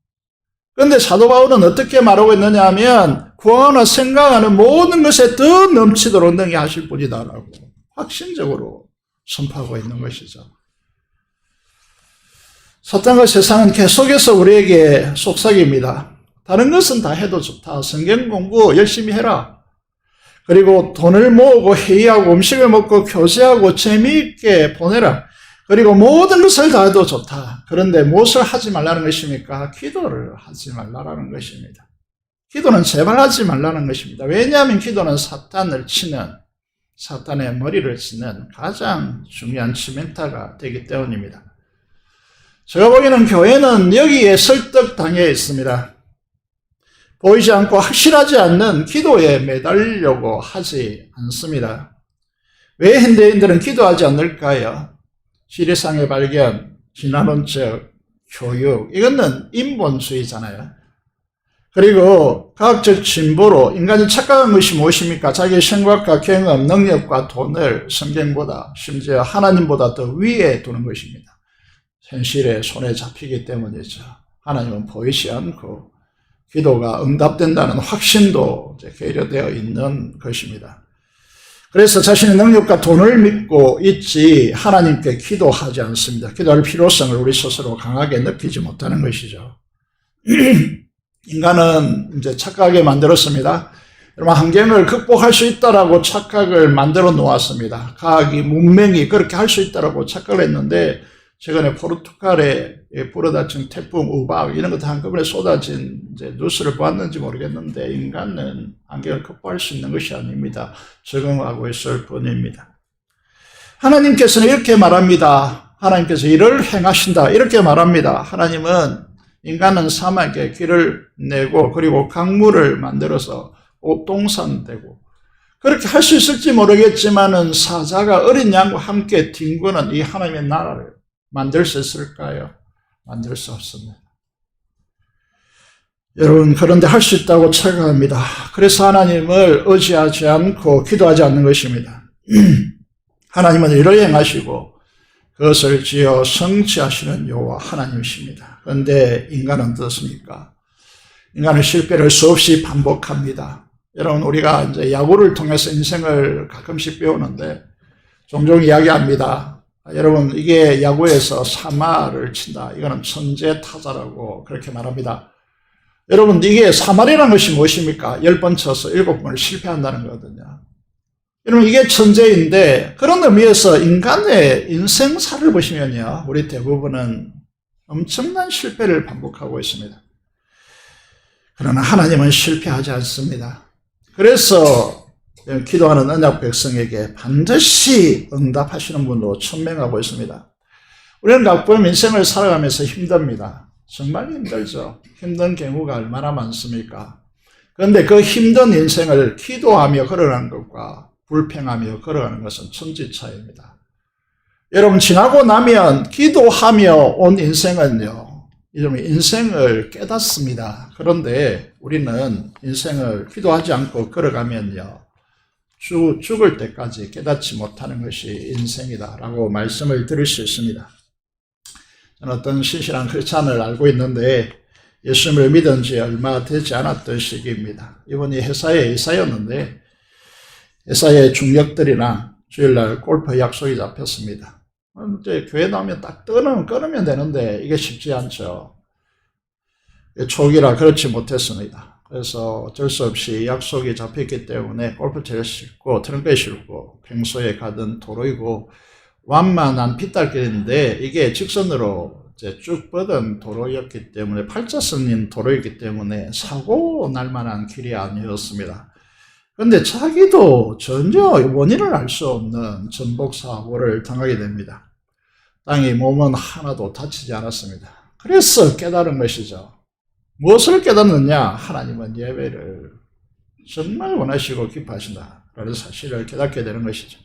그런데 사도 바울은 어떻게 말하고 있느냐 하면 구하거나 생각하는 모든 것에 더 넘치도록 능히 하실 분이다라고 확신적으로 선포하고 있는 것이죠. 사탄과 세상은 계속해서 우리에게 속삭입니다. 다른 것은 다 해도 좋다. 성경 공부 열심히 해라. 그리고 돈을 모으고 회의하고 음식을 먹고 교제하고 재미있게 보내라. 그리고 모든 것을 다 해도 좋다. 그런데 무엇을 하지 말라는 것입니까? 기도를 하지 말라는 것입니다. 기도는 제발 하지 말라는 것입니다. 왜냐하면 기도는 사탄을 치는, 사탄의 머리를 치는 가장 중요한 치명타가 되기 때문입니다. 제가 보기에는 교회는 여기에 설득당해 있습니다. 보이지 않고 확실하지 않는 기도에 매달리려고 하지 않습니다. 왜 현대인들은 기도하지 않을까요? 지리상의 발견, 진화론적 교육, 이거는 인본주의잖아요. 그리고 과학적 진보로 인간이 착각한 것이 무엇입니까? 자기의 생각과 경험, 능력과 돈을 성경보다 심지어 하나님보다 더 위에 두는 것입니다. 현실에 손에 잡히기 때문이죠. 하나님은 보이지 않고 기도가 응답된다는 확신도 계류되어 있는 것입니다. 그래서 자신의 능력과 돈을 믿고 있지 하나님께 기도하지 않습니다. 기도할 필요성을 우리 스스로 강하게 느끼지 못하는 것이죠. 인간은 이제 착각하게 만들었습니다. 여러분, 환경을 극복할 수 있다라고 착각을 만들어 놓았습니다. 과학이, 문명이 그렇게 할 수 있다라고 착각을 했는데, 최근에 포르투갈에 불어닥친 태풍 우박 이런 것도 한꺼번에 쏟아진 이제 뉴스를 보았는지 모르겠는데, 인간은 환경을 극복할 수 있는 것이 아닙니다. 적응하고 있을 뿐입니다. 하나님께서는 이렇게 말합니다. 하나님께서 이를 행하신다. 이렇게 말합니다. 하나님은 인간은 사막에 길을 내고 그리고 강물을 만들어서 옥동산되고 그렇게 할 수 있을지 모르겠지만은 사자가 어린 양과 함께 뒹구는 이 하나님의 나라를 만들 수 있을까요? 만들 수 없습니다. 여러분, 그런데 할 수 있다고 착각합니다. 그래서 하나님을 의지하지 않고 기도하지 않는 것입니다. 하나님은 일을 행하시고 그것을 지어 성취하시는 여호와 하나님이십니다. 그런데 인간은 어떻습니까? 인간은 실패를 수없이 반복합니다. 여러분, 우리가 이제 야구를 통해서 인생을 가끔씩 배우는데 종종 이야기합니다. 여러분, 이게 야구에서 3할을 친다. 이거는 천재 타자라고 그렇게 말합니다. 여러분, 이게 3할이라는 것이 무엇입니까? 10번 쳐서 7번을 실패한다는 거거든요. 여러분, 이게 천재인데 그런 의미에서 인간의 인생사를 보시면요, 우리 대부분은 엄청난 실패를 반복하고 있습니다. 그러나 하나님은 실패하지 않습니다. 그래서 기도하는 언약 백성에게 반드시 응답하시는 분으로 천명하고 있습니다. 우리는 가끔 인생을 살아가면서 힘듭니다. 정말 힘들죠. 힘든 경우가 얼마나 많습니까? 그런데 그 힘든 인생을 기도하며 걸어가는 것과 불평하며 걸어가는 것은 천지차이입니다. 여러분, 지나고 나면 기도하며 온 인생은요, 이런 인생을 깨닫습니다. 그런데 우리는 인생을 기도하지 않고 걸어가면요, 죽을 때까지 깨닫지 못하는 것이 인생이다라고 말씀을 드릴 수 있습니다. 저는 어떤 신실한 크리스찬을 알고 있는데 예수님을 믿은 지 얼마 되지 않았던 시기입니다. 이분이 회사의 이사였는데 회사의 중역들이랑 주일날 골프 약속이 잡혔습니다. 이제 교회 나오면 딱 끊으면 되는데 이게 쉽지 않죠. 초기라 그렇지 못했습니다. 그래서 어쩔 수 없이 약속이 잡혔기 때문에 골프채를 싣고 트렁크에 싣고 평소에 가던 도로이고 완만한 빗달길인데 이게 직선으로 이제 쭉 뻗은 도로였기 때문에 팔자선인 도로였기 때문에 사고 날 만한 길이 아니었습니다. 그런데 자기도 전혀 원인을 알 수 없는 전복 사고를 당하게 됩니다. 땅이 몸은 하나도 다치지 않았습니다. 그래서 깨달은 것이죠. 무엇을 깨닫느냐? 하나님은 예배를 정말 원하시고 기뻐하신다라는 사실을 깨닫게 되는 것이죠.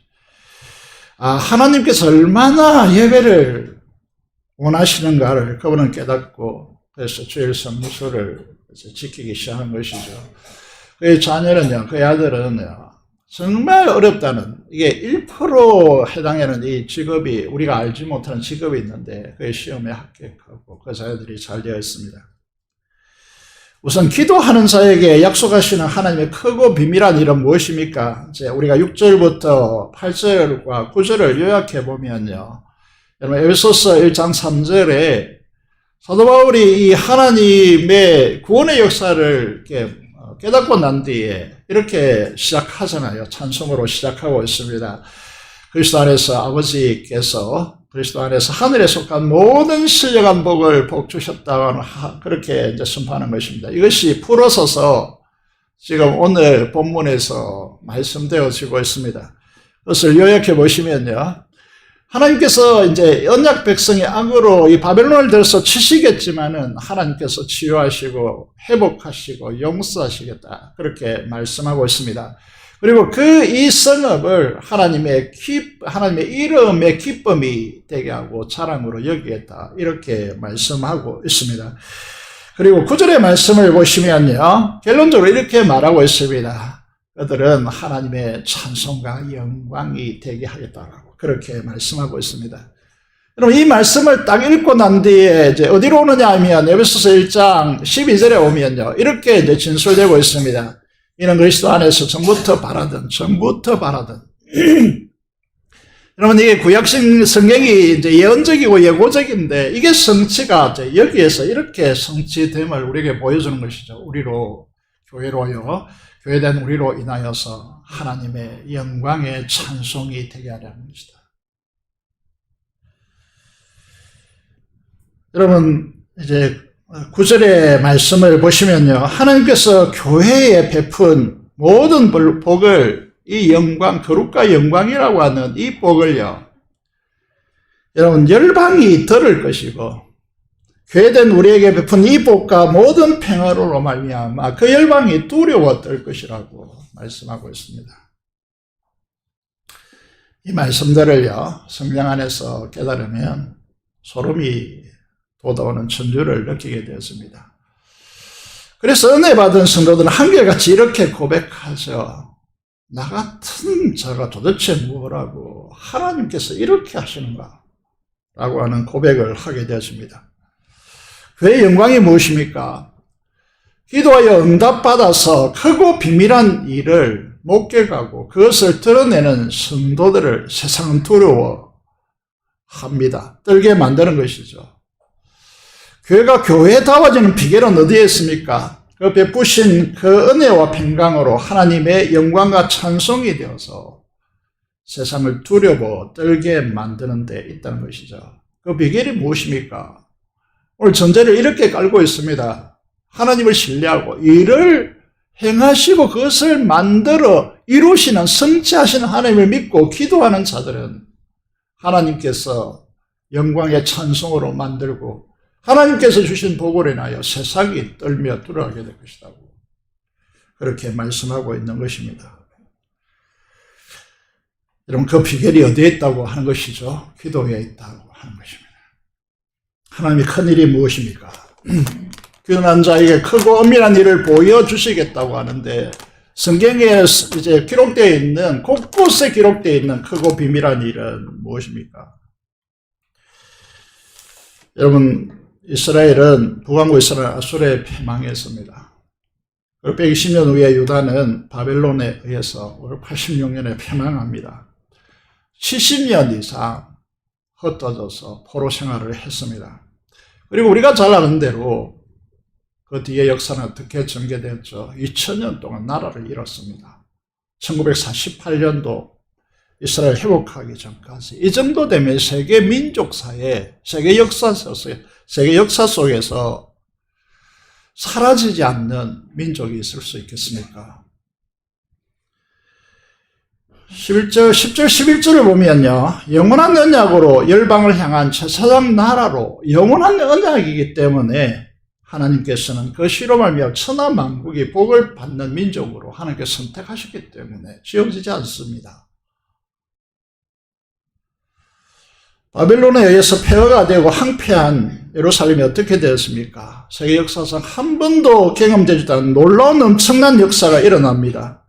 하나님께서 얼마나 예배를 원하시는가를 그분은 깨닫고 그래서 주일 성수를 지키기 시작한 것이죠. 그의 자녀는요, 그의 아들은요, 정말 어렵다는, 이게 1% 해당하는 이 직업이, 우리가 알지 못하는 직업이 있는데, 그의 시험에 합격하고 그 자녀들이 잘 되어 있습니다. 우선 기도하는 자에게 약속하시는 하나님의 크고 비밀한 일은 무엇입니까? 이제 우리가 6절부터 8절과 9절을 요약해 보면요. 여러분, 에베소서 1장 3절에 사도 바울이 이 하나님의 구원의 역사를 이렇게 깨닫고 난 뒤에 이렇게 시작하잖아요. 찬송으로 시작하고 있습니다. 그리스도 안에서 아버지께서 그리스도 안에서 하늘에 속한 모든 신령한 복을 복 주셨다고 그렇게 이제 선포하는 것입니다. 이것이 풀어서서 지금 오늘 본문에서 말씀되어지고 있습니다. 그것을 요약해 보시면요. 하나님께서 이제 언약 백성의 악으로 이 바벨론을 들어서 치시겠지만은 하나님께서 치유하시고 회복하시고 용서하시겠다. 그렇게 말씀하고 있습니다. 그리고 이 성읍을 하나님의 이름의 기쁨이 되게 하고 자랑으로 여기겠다. 이렇게 말씀하고 있습니다. 그리고 9절의 말씀을 보시면요. 결론적으로 이렇게 말하고 있습니다. 그들은 하나님의 찬송과 영광이 되게 하겠다라고 그렇게 말씀하고 있습니다. 여러분, 이 말씀을 딱 읽고 난 뒤에 이제 어디로 오느냐 하면 에베소서 1장 12절에 오면요. 이렇게 이제 진술되고 있습니다. 이는 그리스도 안에서 전부터 바라던 여러분, 이게 구약신 성경이 이제 예언적이고 예고적인데, 이게 성취가 이제 여기에서 이렇게 성취됨을 우리에게 보여주는 것이죠. 우리로, 교회로요, 교회된 우리로 인하여서 하나님의 영광의 찬송이 되게 하려는 것이다. 여러분, 이제 9절의 말씀을 보시면요, 하나님께서 교회에 베푼 모든 복을, 이 영광, 거룩과 영광이라고 하는 이 복을요, 여러분, 열방이 들을 것이고, 교회된 우리에게 베푼 이 복과 모든 평화로 말미암아 그 열방이 두려워 떨 것이라고 말씀하고 있습니다. 이 말씀들을요, 성경 안에서 깨달으면 소름이 돋아오는 천주를 느끼게 되었습니다. 그래서 은혜 받은 성도들은 한결같이 이렇게 고백하죠. 나 같은 자가 도대체 뭐라고 하나님께서 이렇게 하시는가? 라고 하는 고백을 하게 되었습니다. 그의 영광이 무엇입니까? 기도하여 응답받아서 크고 비밀한 일을 목격하고 그것을 드러내는 성도들을 세상은 두려워합니다. 떨게 만드는 것이죠. 교회가 교회다워지는 비결은 어디에 있습니까? 그 베푸신 그 은혜와 평강으로 하나님의 영광과 찬송이 되어서 세상을 두려워 떨게 만드는 데 있다는 것이죠. 그 비결이 무엇입니까? 오늘 전제를 이렇게 깔고 있습니다. 하나님을 신뢰하고 일을 행하시고 그것을 만들어 이루시는 성취하시는 하나님을 믿고 기도하는 자들은 하나님께서 영광의 찬송으로 만들고 하나님께서 주신 복을 인하여 세상이 떨며 두려워하게 될 것이라고 그렇게 말씀하고 있는 것입니다. 여러분, 그 비결이 어디에 있다고 하는 것이죠? 기도에 있다고 하는 것입니다. 하나님의 큰 일이 무엇입니까? 귀한 자에게 크고 엄밀한 일을 보여주시겠다고 하는데, 성경에 이제 기록되어 있는, 곳곳에 기록되어 있는 크고 비밀한 일은 무엇입니까? 여러분, 이스라엘은 북왕국 이스라엘 아수르에 패망했습니다. 120년 후에 유다는 바벨론에 의해서 586년에 패망합니다. 70년 이상 흩어져서 포로 생활을 했습니다. 그리고 우리가 잘 아는 대로 그 뒤에 역사는 어떻게 전개되었죠? 2000년 동안 나라를 잃었습니다. 1948년도 이스라엘 회복하기 전까지 이 정도 되면 세계 민족사에, 세계 역사 속에서 사라지지 않는 민족이 있을 수 있겠습니까? 10절, 11절을 보면요, 영원한 언약으로 열방을 향한 제사장 나라로 영원한 언약이기 때문에 하나님께서는 그 시로 말미암아 천하 만국이 복을 받는 민족으로 하나님께서 선택하셨기 때문에 지워지지 않습니다. 바벨론에 의해서 폐허가 되고 황폐한 예루살렘이 어떻게 되었습니까? 세계 역사상 한 번도 경험되지도 않은 놀라운 엄청난 역사가 일어납니다.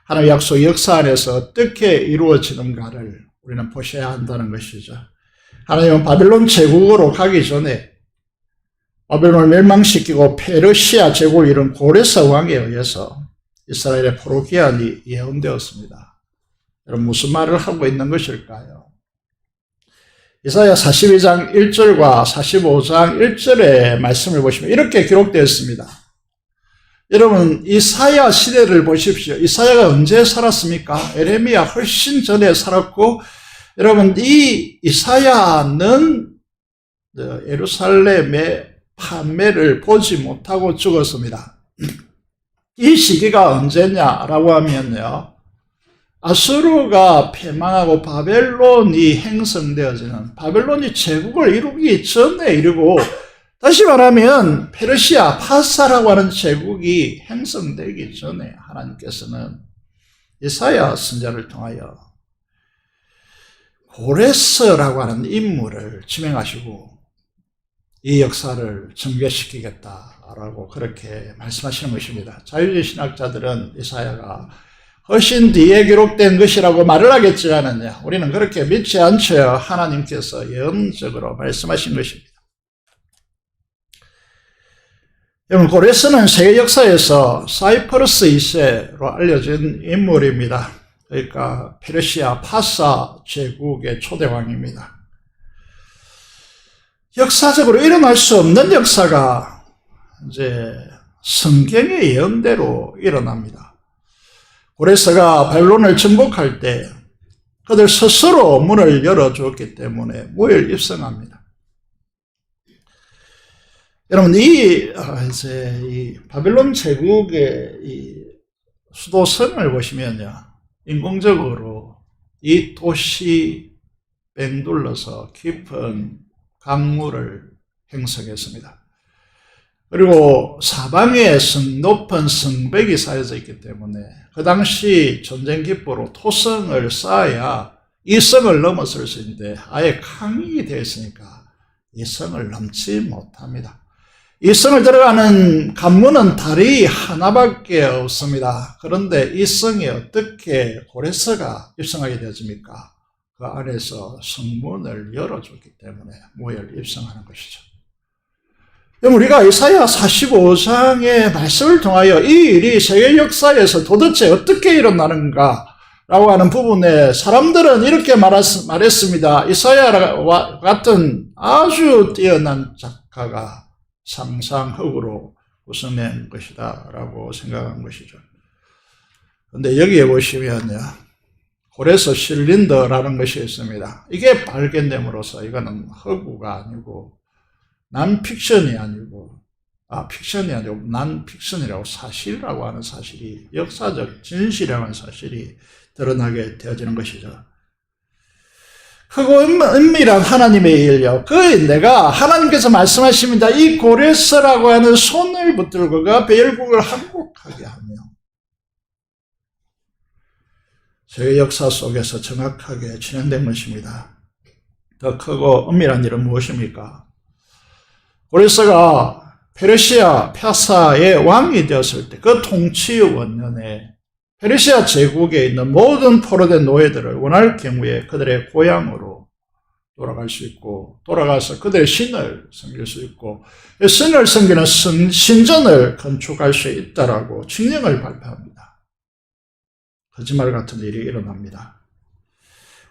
하나님의 약속 역사 안에서 어떻게 이루어지는가를 우리는 보셔야 한다는 것이죠. 하나님은 바벨론 제국으로 가기 전에 바벨론을 멸망시키고 페르시아 제국을 이룬 고레스 왕에 의해서 이스라엘의 포로 기한이 예언되었습니다. 여러분, 무슨 말을 하고 있는 것일까요? 이사야 42장 1절과 45장 1절의 말씀을 보시면 이렇게 기록되어 있습니다. 여러분, 이사야 시대를 보십시오. 이사야가 언제 살았습니까? 에레미야 훨씬 전에 살았고, 여러분, 이 이사야는 예루살렘의 판매를 보지 못하고 죽었습니다. 이 시기가 언제냐라고 하면요, 아수르가 패망하고 바벨론이 형성되어지는, 바벨론이 제국을 이루기 전에 이루고, 다시 말하면 페르시아 파사라고 하는 제국이 형성되기 전에 하나님께서는 이사야 선지자를 통하여 고레스라고 하는 인물을 지명하시고 이 역사를 전개시키겠다라고 그렇게 말씀하시는 것입니다. 자유주의 신학자들은 이사야가 훨씬 뒤에 기록된 것이라고 말을 하겠지만요, 우리는 그렇게 믿지 않죠. 하나님께서 예언적으로 말씀하신 것입니다. 여러분, 고레스는 세계 역사에서 사이퍼러스 2세로 알려진 인물입니다. 그러니까 페르시아 파사 제국의 초대왕입니다. 역사적으로 일어날 수 없는 역사가 이제 성경의 예언대로 일어납니다. 고레스가 바빌론을 정복할 때 그들 스스로 문을 열어주었기 때문에 무혈 입성합니다. 여러분, 이 바빌론 제국의 이 수도성을 보시면요, 인공적으로 이 도시 뺑둘러서 깊은 강물을 형성했습니다. 그리고 사방에 높은 성벽이 쌓여져 있기 때문에 그 당시 전쟁 기포로 토성을 쌓아야 이 성을 넘어설 수 있는데 아예 강이 되어 있으니까 이 성을 넘지 못합니다. 이 성을 들어가는 관문은 다리 하나밖에 없습니다. 그런데 이 성에 어떻게 고레스가 입성하게 되었습니까? 그 안에서 성문을 열어줬기 때문에 무혈 입성하는 것이죠. 우리가 이사야 45장의 말씀을 통하여 이 일이 세계 역사에서 도대체 어떻게 일어나는가 라고 하는 부분에 사람들은 이렇게 말했습니다. 이사야와 같은 아주 뛰어난 작가가 상상흙으로 구성낸 것이다 라고 생각한 것이죠. 그런데 여기에 보시면요, 고레스 실린더라는 것이 있습니다. 이게 발견됨으로써 이거는 허구가 아니고 난픽션이 아니고 픽션이 아니고 난픽션이라고 사실이라고 하는 사실이, 역사적 진실이라고 하는 사실이 드러나게 되어지는 것이죠. 크고 은밀한 하나님의 일요, 내가 하나님께서 말씀하십니다. 이 고레스라고 하는 손을 붙들고 그 앞에 열국을 항복하게 하며 세계 역사 속에서 정확하게 진행된 것입니다. 더 크고 은밀한 일은 무엇입니까? 고레스가 페르시아 파사의 왕이 되었을 때 그 통치 원년에 페르시아 제국에 있는 모든 포로된 노예들을 원할 경우에 그들의 고향으로 돌아갈 수 있고, 돌아가서 그들의 신을 섬길 수 있고, 신을 섬기는 신전을 건축할 수 있다라고 칙령을 발표합니다. 거짓말 같은 일이 일어납니다.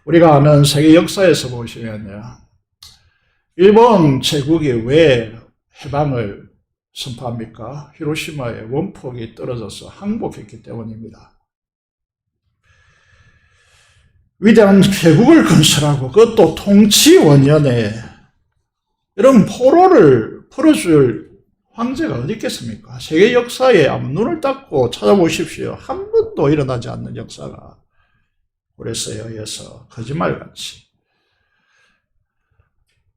우리가 아는 세계 역사에서 보시면요, 일본 제국이 왜 해방을 선포합니까? 히로시마에 원폭이 떨어져서 항복했기 때문입니다. 위대한 제국을 건설하고 그것도 통치 원년에 이런 포로를 풀어줄 황제가 어디 있겠습니까? 세계 역사에 아무 눈을 닫고 찾아보십시오. 한 번도 일어나지 않는 역사가 고레스에 의해서 거짓말같이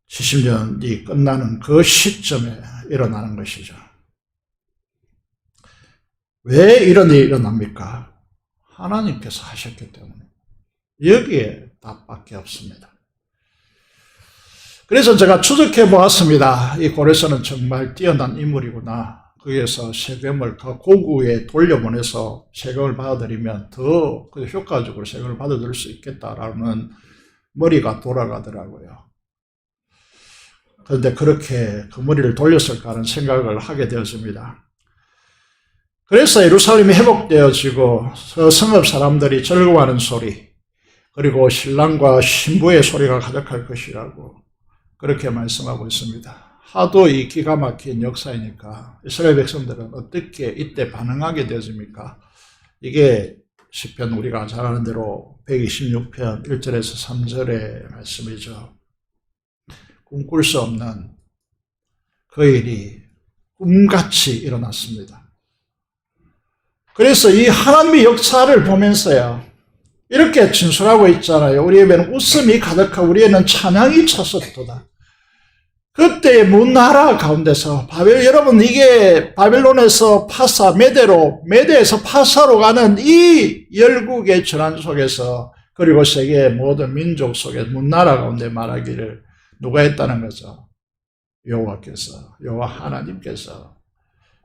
70년이 끝나는 그 시점에 일어나는 것이죠. 왜 이런 일이 일어납니까? 하나님께서 하셨기 때문에. 여기에 답밖에 없습니다. 그래서 제가 추적해 보았습니다. 이 고레스는 정말 뛰어난 인물이구나. 거기에서 세금을 더 고구에 돌려보내서 세금을 받아들이면 더 효과적으로 세금을 받아들일 수 있겠다라는 머리가 돌아가더라고요. 그런데 그렇게 그 머리를 돌렸을까 하는 생각을 하게 되었습니다. 그래서 예루살렘이 회복되어지고 성읍 사람들이 즐거워하는 소리, 그리고 신랑과 신부의 소리가 가득할 것이라고 그렇게 말씀하고 있습니다. 하도 이 기가 막힌 역사이니까 이스라엘 백성들은 어떻게 이때 반응하게 되었습니까? 이게 시편 우리가 잘 아는 대로 126편 1절에서 3절의 말씀이죠. 꿈꿀 수 없는 그 일이 꿈같이 일어났습니다. 그래서 이 하나님의 역사를 보면서요, 이렇게 진술하고 있잖아요. 우리 입에는 웃음이 가득하고 우리에는 찬양이 찼었도다. 그때의 문나라 가운데서 여러분, 이게 바빌론에서 파사, 메대에서 파사로 가는 이 열국의 전환 속에서, 그리고 세계의 모든 민족 속에 문나라 가운데 말하기를 누가 했다는 거죠? 여호와 하나님께서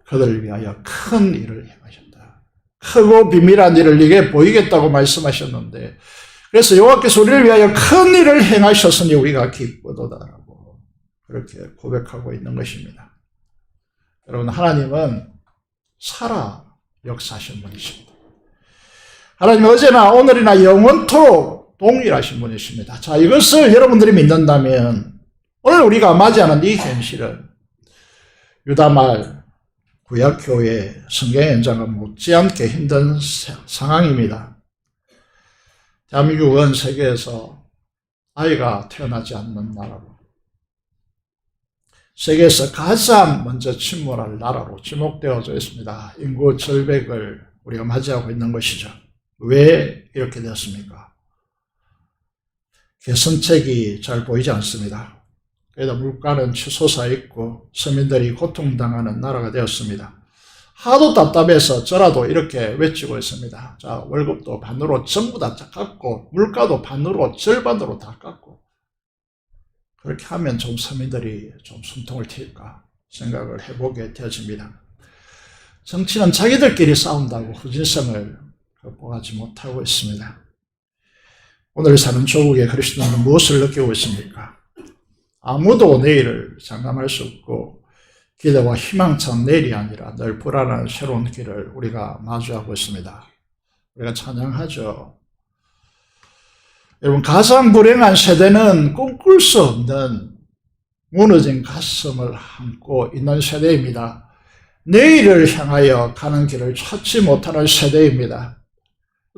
그들을 위하여 큰 일을 행하셨다. 크고 비밀한 일을 네게 보이겠다고 말씀하셨는데, 그래서 여호와께서 우리를 위하여 큰 일을 행하셨으니 우리가 기쁘도다라고 그렇게 고백하고 있는 것입니다. 여러분, 하나님은 살아 역사하신 분이십니다. 하나님 어제나 오늘이나 영원토록 동일하신 분이십니다. 자, 이것을 여러분들이 믿는다면 오늘 우리가 맞이하는 이 현실은 유다말 구약교회 성경 현장과 못지않게 힘든 상황입니다. 대한민국은 세계에서 아이가 태어나지 않는 나라로, 세계에서 가장 먼저 침몰할 나라로 지목되어져 있습니다. 인구 절벽을 우리가 맞이하고 있는 것이죠. 왜 이렇게 되었습니까? 개선책이 잘 보이지 않습니다. 그래도 물가는 치솟아 있고 서민들이 고통당하는 나라가 되었습니다. 하도 답답해서 저라도 이렇게 외치고 있습니다. 자, 월급도 반으로 전부 다 깎고 물가도 반으로 절반으로 다 깎고, 그렇게 하면 좀 서민들이 좀 숨통을 틔일까 생각을 해보게 되어집니다. 정치는 자기들끼리 싸운다고 후진성을 극복하지 못하고 있습니다. 오늘 사는 조국의 그리스도인은 무엇을 느끼고 있습니까? 아무도 내일을 장담할 수 없고 기대와 희망찬 내일이 아니라 늘 불안한 새로운 길을 우리가 마주하고 있습니다. 우리가 찬양하죠. 여러분, 가장 불행한 세대는 꿈꿀 수 없는 무너진 가슴을 안고 있는 세대입니다. 내일을 향하여 가는 길을 찾지 못하는 세대입니다.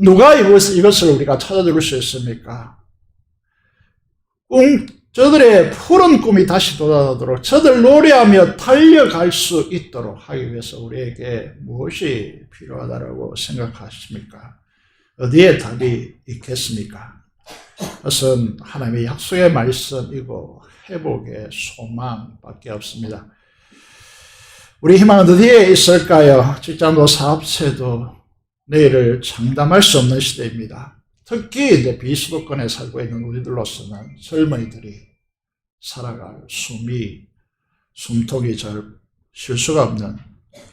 누가 이것을 우리가 찾아줄 수 있습니까? 저들의 푸른 꿈이 다시 돌아오도록, 저들 노래하며 달려갈 수 있도록 하기 위해서 우리에게 무엇이 필요하다고 생각하십니까? 어디에 답이 있겠습니까? 그것은 하나님의 약속의 말씀이고 회복의 소망밖에 없습니다. 우리 희망은 어디에 있을까요? 직장도 사업체도 내일을 장담할 수 없는 시대입니다. 특히 이제 비수도권에 살고 있는 우리들로서는 젊은이들이 살아갈 숨통이 잘 쉴 수가 없는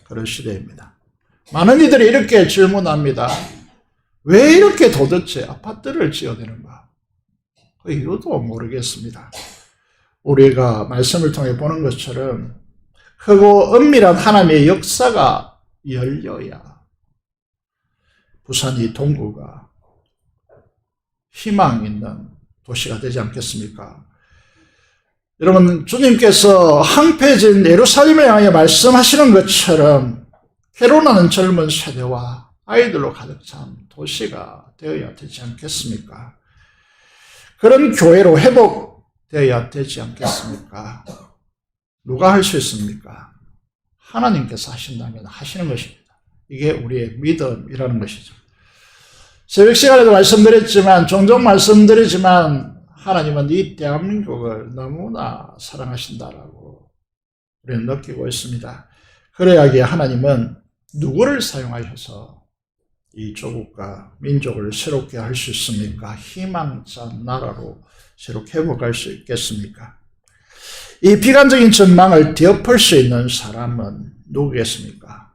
그런 시대입니다. 많은 이들이 이렇게 질문합니다. 왜 이렇게 도대체 아파트를 지어야 되는가? 그 이유도 모르겠습니다. 우리가 말씀을 통해 보는 것처럼 크고 은밀한 하나님의 역사가 열려야 부산이 동구가 희망 있는 도시가 되지 않겠습니까? 여러분, 주님께서 황폐해진 예루살렘을 향해 말씀하시는 것처럼 괴로워하는 젊은 세대와 아이들로 가득 찬 도시가 되어야 되지 않겠습니까? 그런 교회로 회복되어야 되지 않겠습니까? 누가 할 수 있습니까? 하나님께서 하신다면 하시는 것입니다. 이게 우리의 믿음이라는 것이죠. 새벽 시간에도 말씀드렸지만, 종종 말씀드리지만, 하나님은 이 대한민국을 너무나 사랑하신다라고 우리는 느끼고 있습니다. 그래야기에 하나님은 누구를 사용하셔서 이 조국과 민족을 새롭게 할 수 있습니까? 희망찬 나라로 새롭게 회복할 수 있겠습니까? 이 비관적인 전망을 뒤엎을 수 있는 사람은 누구겠습니까?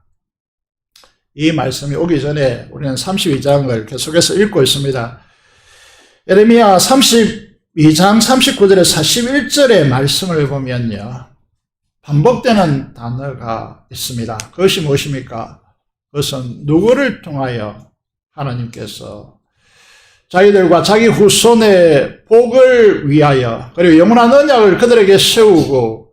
이 말씀이 오기 전에 우리는 32장을 계속해서 읽고 있습니다. 예레미야 32장 39절에 41절의 말씀을 보면요, 반복되는 단어가 있습니다. 그것이 무엇입니까? 그것은 누구를 통하여 하나님께서 자기들과 자기 후손의 복을 위하여, 그리고 영원한 언약을 그들에게 세우고,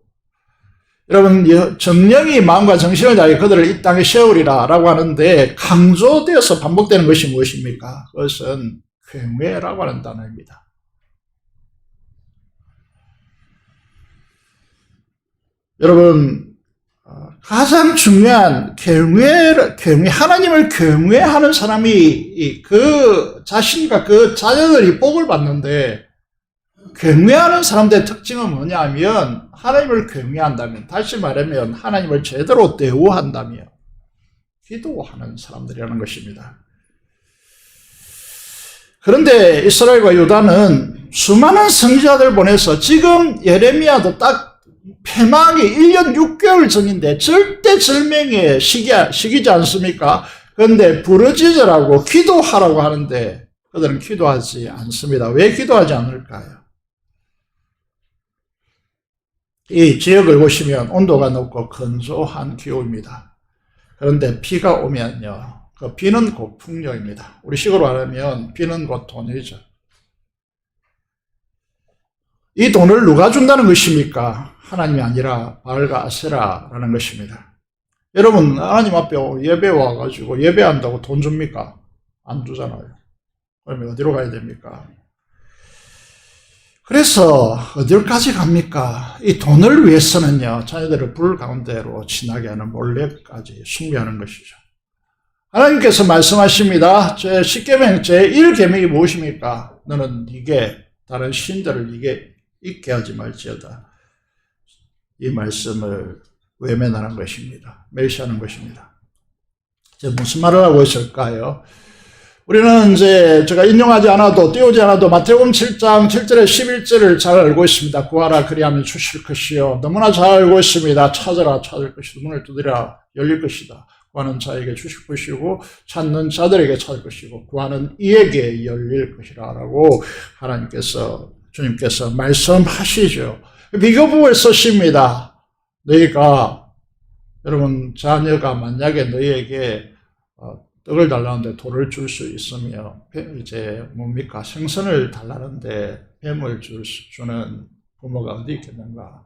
여러분, 정령이 마음과 정신을 다해 그들을 이 땅에 세우리라 라고 하는데, 강조되어서 반복되는 것이 무엇입니까? 그것은 굉회라고 하는 단어입니다. 여러분, 가장 중요한 하나님을 경외하는 사람이 그 자신과 그 자녀들이 복을 받는데, 경외하는 사람들의 특징은 뭐냐면, 하나님을 경외한다면, 다시 말하면 하나님을 제대로 대우한다면 기도하는 사람들이라는 것입니다. 그런데 이스라엘과 유다는 수많은 선지자들 보내서, 지금 예레미야도 딱 패망이 1년 6개월 전인데 절대절명의 시기지 않습니까? 그런데 부르짖으라고 기도하라고 하는데 그들은 기도하지 않습니다. 왜 기도하지 않을까요? 이 지역을 보시면 온도가 높고 건조한 기후입니다. 그런데 비가 오면요, 그 비는 곧 풍요입니다. 우리 식으로 말하면 비는 곧 돈이죠. 이 돈을 누가 준다는 것입니까? 하나님이 아니라 바알과 아세라라는 것입니다. 여러분, 하나님 앞에 예배 와가지고 예배한다고 돈 줍니까? 안 주잖아요. 그러면 어디로 가야 됩니까? 그래서 어디까지 갑니까? 이 돈을 위해서는요, 자녀들을 불 가운데로 지나게 하는 몰래까지 숭배하는 것이죠. 하나님께서 말씀하십니다. 제 10계명, 제 1계명이 무엇입니까? 너는 네게 다른 신들을 네게 있게 하지 말지어다. 이 말씀을 외면하는 것입니다. 멸시하는 것입니다. 이제 무슨 말을 하고 있을까요? 우리는 이제 제가 인용하지 않아도 띄우지 않아도 마태복음 7장 7절에 11절을 잘 알고 있습니다. 구하라 그리하면 주실 것이요. 너무나 잘 알고 있습니다. 찾으라 찾을 것이다. 문을 두드리라 열릴 것이다. 구하는 자에게 주실 것이고 찾는 자들에게 찾을 것이고 구하는 이에게 열릴 것이라 라고 하나님께서 주님께서 말씀하시죠. 비교부에 쓰십니다. 너희가 여러분 자녀가 만약에 너희에게 떡을 달라는데 돌을 줄 수 있으며 이제 뭡니까 생선을 달라는데 뱀을 주는 부모가 어디 있겠는가.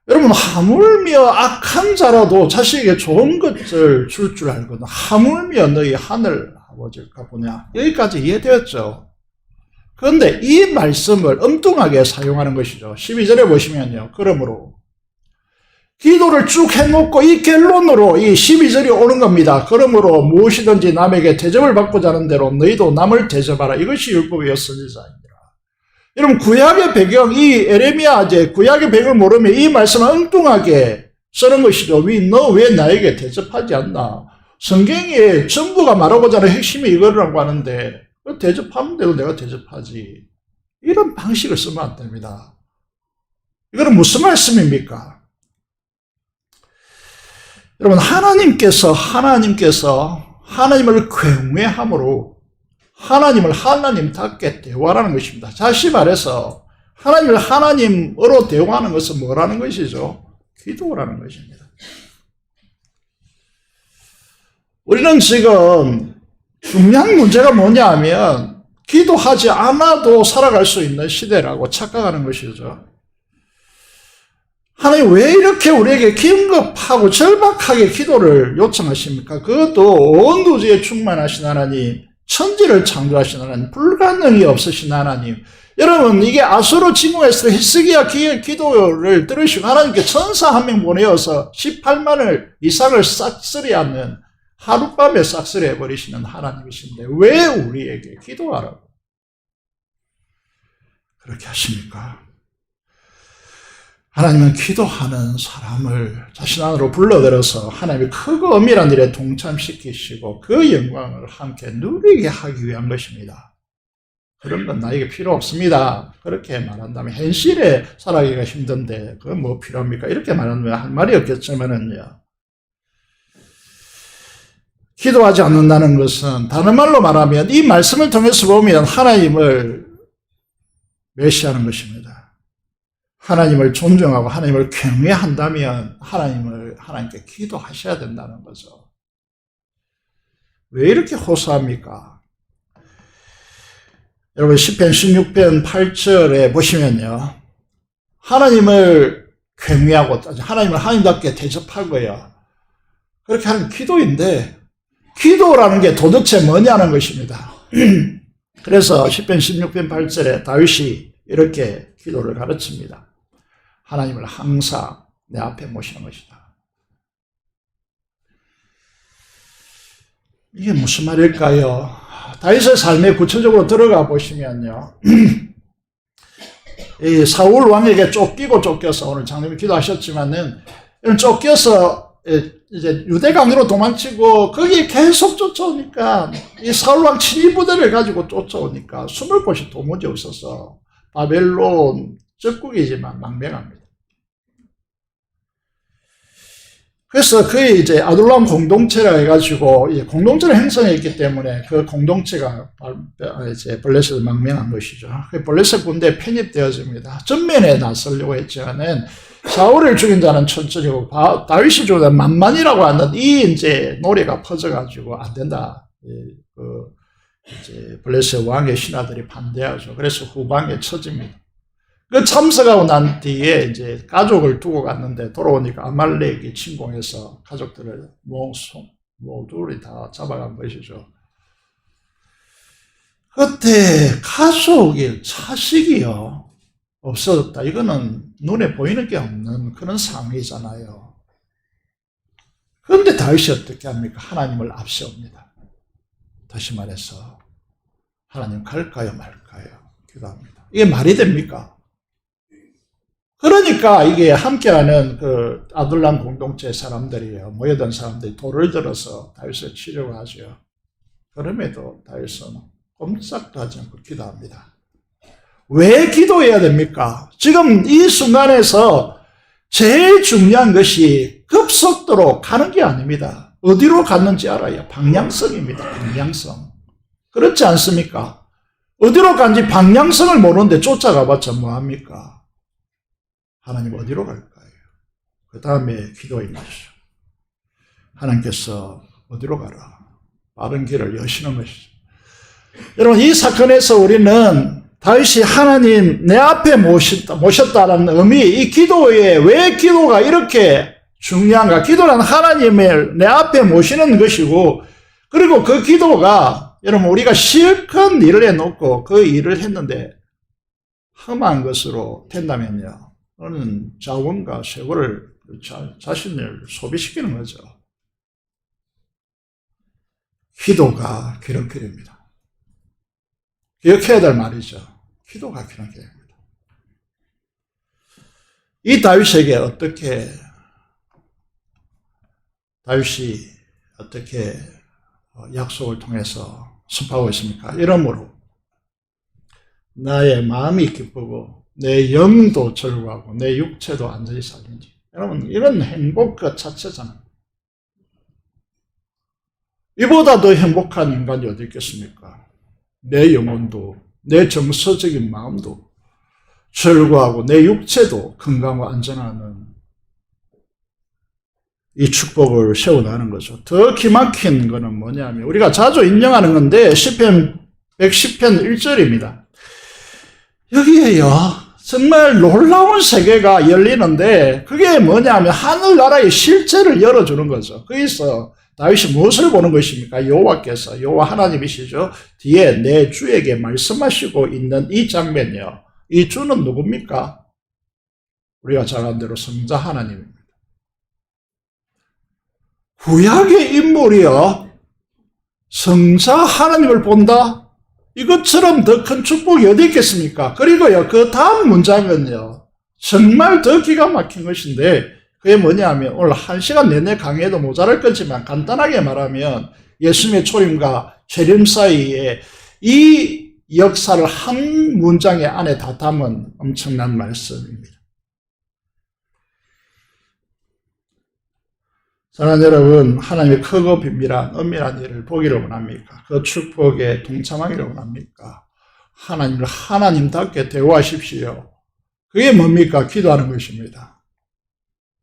여러분 하물며 악한 자라도 자식에게 좋은 것을 줄 줄 알거든. 하물며 너희 하늘 아버지일까 보냐. 여기까지 이해되었죠. 그런데 이 말씀을 엉뚱하게 사용하는 것이죠. 12절에 보시면요. 그러므로 기도를 쭉 해놓고 이 결론으로 이 12절이 오는 겁니다. 그러므로 무엇이든지 남에게 대접을 받고자 하는 대로 너희도 남을 대접하라. 이것이 율법의 선지자입니다. 여러분 구약의 배경, 이 에레미야 이제 구약의 배경을 모르면 이 말씀을 엉뚱하게 쓰는 것이죠. 너 왜 나에게 대접하지 않나? 성경에 전부가 말하고자 하는 핵심이 이거라고 하는데 대접하면 되고 내가 대접하지. 이런 방식을 쓰면 안 됩니다. 이거는 무슨 말씀입니까? 여러분 하나님께서 하나님을 경외함으로 하나님을 하나님답게 대화하는 것입니다. 다시 말해서 하나님을 하나님으로 대화하는 것은 뭐라는 것이죠? 기도라는 것입니다. 우리는 지금 중요한 문제가 뭐냐 하면 기도하지 않아도 살아갈 수 있는 시대라고 착각하는 것이죠. 하나님 왜 이렇게 우리에게 긴급하고 절박하게 기도를 요청하십니까? 그것도 온 우주에 충만하신 하나님, 천지를 창조하신 하나님, 불가능이 없으신 하나님. 여러분 이게 아수르 진궁에서 히스기야 기도를 들으시고 하나님께 천사 한 명 보내어서 18만을 이상을 싹쓸이하는 하룻밤에 싹쓸이 해버리시는 하나님이신데 왜 우리에게 기도하라고 그렇게 하십니까? 하나님은 기도하는 사람을 자신 안으로 불러들여서 하나님의 크고 엄밀한 일에 동참시키시고 그 영광을 함께 누리게 하기 위한 것입니다. 그런 건 나에게 필요 없습니다. 그렇게 말한다면 현실에 살아가기가 힘든데 그건 뭐 필요합니까? 이렇게 말하면 할 말이 없겠지만은요. 기도하지 않는다는 것은 다른 말로 말하면 이 말씀을 통해서 보면 하나님을 멸시하는 것입니다. 하나님을 존중하고 하나님을 경외한다면 하나님께 기도하셔야 된다는 거죠. 왜 이렇게 호소합니까? 여러분 시편 16편 8절에 보시면요. 하나님을 경외하고 하나님을 하나님답게 대접하고요. 그렇게 하는 기도인데 기도라는 게 도대체 뭐냐는 것입니다. 그래서 시편 16편 8절에 다윗이 이렇게 기도를 가르칩니다. 하나님을 항상 내 앞에 모시는 것이다. 이게 무슨 말일까요? 다윗의 삶에 구체적으로 들어가 보시면요. 이 사울 왕에게 쫓겨서 오늘 장로님이 기도하셨지만은 쫓겨서 이제 유대강으로 도망치고 거기에 계속 쫓아오니까 이 사울 왕 친위 부대를 가지고 쫓아오니까 숨을 곳이 도무지 없어서 바벨론 적국이지만 망명합니다. 그래서 그의 이제 아둘람 공동체라 해가지고 이제 공동체를 형성했기 때문에 그 공동체가 이제 블레셋을 망명한 것이죠. 그 블레셋 군대에 편입되어집니다. 전면에 나서려고 했지만은 사울을 죽인 자는 천천히고 다윗이 죽인 자는 만만이라고 하는 이 이제 노래가 퍼져가지고 안 된다. 이제 블레셋 왕의 신하들이 반대하죠. 그래서 후방에 처집니다. 그 참석하고 난 뒤에 이제 가족을 두고 갔는데 돌아오니까 아말렉이 침공해서 가족들을 모두를 다 잡아간 것이죠. 그때 가족이 자식이요 없어졌다. 이거는 눈에 보이는 게 없는 그런 상황이잖아요. 그런데 다윗이 어떻게 합니까? 하나님을 앞세웁니다. 다시 말해서 하나님 갈까요 말까요 기도합니다. 이게 말이 됩니까? 그러니까 이게 함께하는 그 아둘람 공동체 사람들이에요. 모여든 사람들이 돌을 들어서 다윗을 치려고 하죠. 그럼에도 다윗은 꼼짝도 하지 않고 기도합니다. 왜 기도해야 됩니까? 지금 이 순간에서 제일 중요한 것이 급속도로 가는 게 아닙니다. 어디로 갔는지 알아야 방향성입니다. 방향성. 그렇지 않습니까? 어디로 간지 방향성을 모르는데 쫓아가봤자 뭐합니까? 하나님 어디로 갈까요? 그 다음에 기도해 주시오. 하나님께서 어디로 가라? 빠른 길을 여시는 것이죠. 여러분 이 사건에서 우리는 다윗이 하나님 내 앞에 모셨다라는 의미, 이 기도에 왜 기도가 이렇게 중요한가? 기도는 하나님을 내 앞에 모시는 것이고, 그리고 그 기도가 여러분 우리가 실컷 일을 해놓고 그 일을 했는데 험한 것으로 된다면요, 너는 자원과 세월을 자신을 소비시키는 거죠. 기도가 기록길입니다. 기억해야 될 말이죠. 기도가 기록길입니다. 이 다윗이 어떻게 약속을 통해서 선포하고 있습니까? 이러므로 나의 마음이 기쁘고 내 영도 즐거워하고 내 육체도 안전히 살린지. 여러분 이런 행복 그 자체잖아요. 이보다 더 행복한 인간이 어디 있겠습니까? 내 영혼도 내 정서적인 마음도 즐거워하고 내 육체도 건강하고 안전하는 이 축복을 세워나가는 거죠. 더 기막힌 거는 뭐냐면 우리가 자주 인용하는 건데 시편 110편 1절입니다. 여기에요 정말 놀라운 세계가 열리는데 그게 뭐냐면 하늘나라의 실제를 열어주는 거죠. 거기서 다윗이 무엇을 보는 것입니까? 여호와께서, 여호와 하나님이시죠. 뒤에 내 주에게 말씀하시고 있는 이 장면이요. 이 주는 누굽니까? 우리가 잘 아는 대로 성자 하나님입니다. 구약의 인물이요. 성자 하나님을 본다? 이것처럼 더 큰 축복이 어디 있겠습니까? 그리고요, 그 다음 문장은요. 정말 더 기가 막힌 것인데 그게 뭐냐면 오늘 1시간 내내 강의해도 모자랄 거지만 간단하게 말하면 예수님의 초림과 재림 사이에 이 역사를 한 문장의 안에 다 담은 엄청난 말씀입니다. 사랑하는 여러분, 하나님의 크고 비밀한 은밀한 일을 보기를 원합니까? 그 축복에 동참하기를 원합니까? 하나님을 하나님답게 대우하십시오. 그게 뭡니까? 기도하는 것입니다.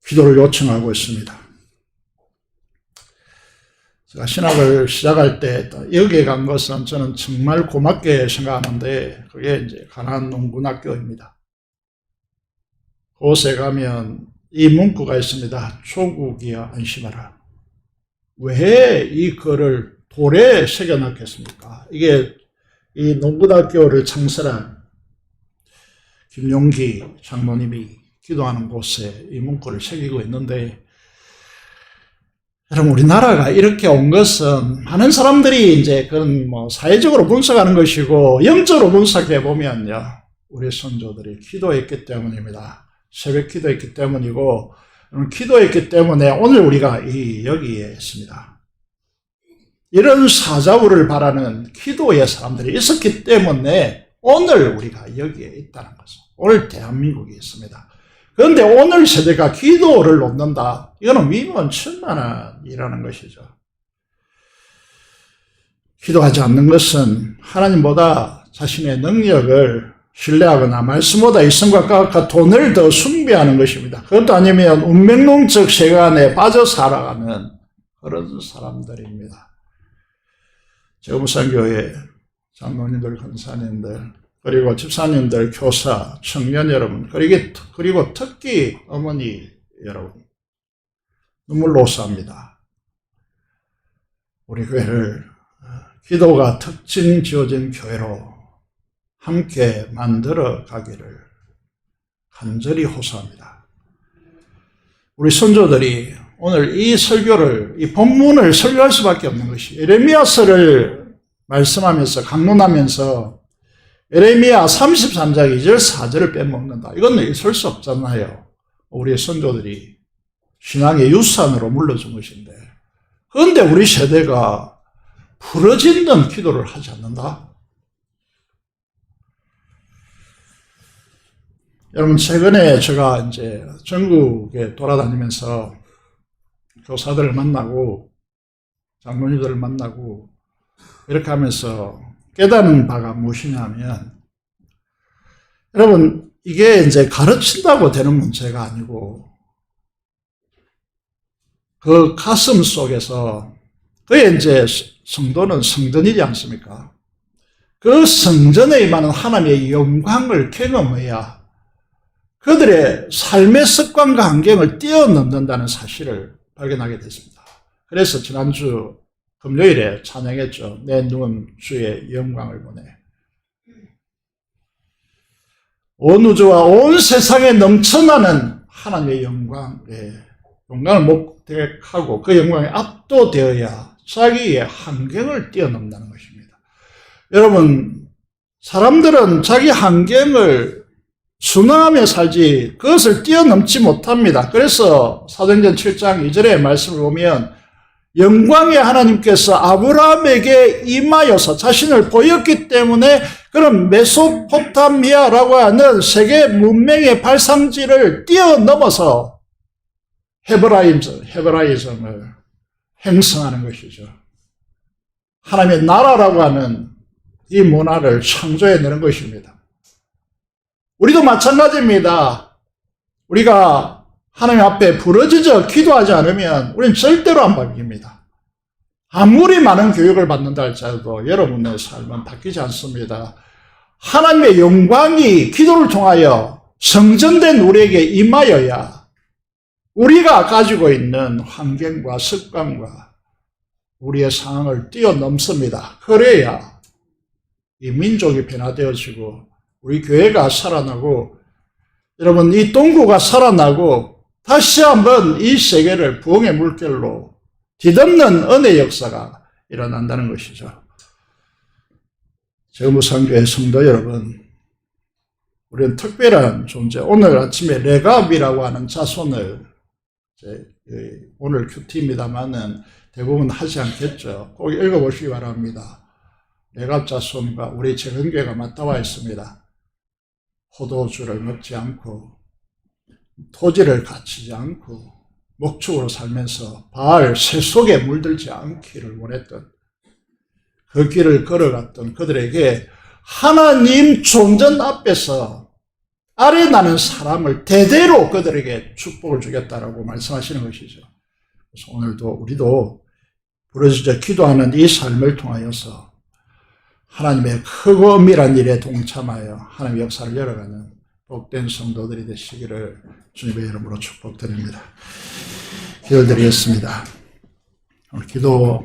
기도를 요청하고 있습니다. 제가 신학을 시작할 때 여기에 간 것은 저는 정말 고맙게 생각하는데 그게 이제 가나안 농군학교입니다. 그곳에 가면 이 문구가 있습니다. 조국이여 안심하라. 왜 이 글을 돌에 새겨놨겠습니까? 이게 이 농군학교를 창설한 김용기 장로님이 기도하는 곳에 이 문구를 새기고 있는데, 여러분, 우리나라가 이렇게 온 것은 많은 사람들이 이제 그런 사회적으로 분석하는 것이고, 영적으로 분석해 보면요, 우리 선조들이 기도했기 때문입니다. 새벽 기도했기 때문이고, 기도했기 때문에 오늘 우리가 여기에 있습니다. 이런 사자후를 바라는 기도의 사람들이 있었기 때문에 오늘 우리가 여기에 있다는 거죠. 오늘 대한민국에 있습니다. 그런데 오늘 세대가 기도를 놓는다. 이거는 위문천만한이라는 것이죠. 기도하지 않는 것은 하나님보다 자신의 능력을 신뢰하거나 말씀보다 이성과 과학과 돈을 더 숭배하는 것입니다. 그것도 아니면 운명론적 세계관에 빠져 살아가는 그런 사람들입니다. 제무산교회 장로님들, 권사님들, 그리고 집사님들, 교사, 청년 여러분, 그리고 특히 어머니 여러분, 눈물로 쌉니다. 우리 교회를 기도가 특징 지어진 교회로 함께 만들어 가기를 간절히 호소합니다. 우리 선조들이 오늘 이 설교를, 이 본문을 설교할 수밖에 없는 것이 예레미야서를 말씀하면서 강론하면서 예레미야 33장 2절 4절을 빼먹는다. 이건 있을 수 없잖아요. 우리의 선조들이 신앙의 유산으로 물려준 것인데, 그런데 우리 세대가 부러지는 기도를 하지 않는다. 여러분, 최근에 제가 이제 전국에 돌아다니면서 교사들을 만나고 장로님들을 만나고 이렇게 하면서 깨닫는 바가 무엇이냐면, 여러분, 이게 이제 가르친다고 되는 문제가 아니고 그 가슴 속에서, 그게 이제 성도는 성전이지 않습니까? 그 성전에 임하는 하나님의 영광을 경험해야 그들의 삶의 습관과 환경을 뛰어넘는다는 사실을 발견하게 됐습니다. 그래서 지난주 금요일에 찬양했죠. 내 눈 주의 영광을 보네. 온 우주와 온 세상에 넘쳐나는 하나님의 영광을 목택하고 그 영광에 압도되어야 자기의 환경을 뛰어넘는다는 것입니다. 여러분, 사람들은 자기 환경을 순응하며 살지 그것을 뛰어넘지 못합니다. 그래서 사도행전 7장 2절의 말씀을 보면 영광의 하나님께서 아브라함에게 임하여서 자신을 보였기 때문에 그런 메소포타미아라고 하는 세계 문명의 발상지를 뛰어넘어서 헤브라이즘을 행성하는 것이죠. 하나님의 나라라고 하는 이 문화를 창조해내는 것입니다. 우리도 마찬가지입니다. 우리가 하나님 앞에 부르짖어 기도하지 않으면 우리는 절대로 안 바뀝니다. 아무리 많은 교육을 받는다 할지라도 여러분의 삶은 바뀌지 않습니다. 하나님의 영광이 기도를 통하여 성전된 우리에게 임하여야 우리가 가지고 있는 환경과 습관과 우리의 상황을 뛰어넘습니다. 그래야 이 민족이 변화되어지고 우리 교회가 살아나고, 여러분, 이 동구가 살아나고 다시 한번 이 세계를 부흥의 물결로 뒤덮는 은혜의 역사가 일어난다는 것이죠. 제무산교회 성도 여러분, 우리는 특별한 존재, 오늘 아침에 레갑이라고 하는 자손을, 오늘 큐티입니다만은 대부분 하지 않겠죠. 꼭 읽어보시기 바랍니다. 레갑 자손과 우리 재건교회가 맞닿아 있습니다. 포도주를 먹지 않고 토지를 갖추지 않고 목축으로 살면서 바알 새 속에 물들지 않기를 원했던, 그 길을 걸어갔던 그들에게 하나님 존전 앞에서 아래 나는 사람을 대대로 그들에게 축복을 주겠다라고 말씀하시는 것이죠. 그래서 오늘도 우리도 부르짖어 기도하는 이 삶을 통하여서 하나님의 크고 엄밀한 일에 동참하여 하나님의 역사를 열어가는 복된 성도들이 되시기를 주님의 이름으로 축복드립니다. 기도드리겠습니다. 오늘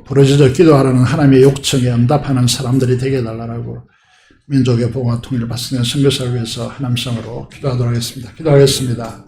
부르짖어 기도하라는 하나님의 요청에 응답하는 사람들이 되게 해달라고 민족의 복음과 통일을 받는 선교사를 위해서 하나님성으로 기도하도록 하겠습니다. 기도하겠습니다.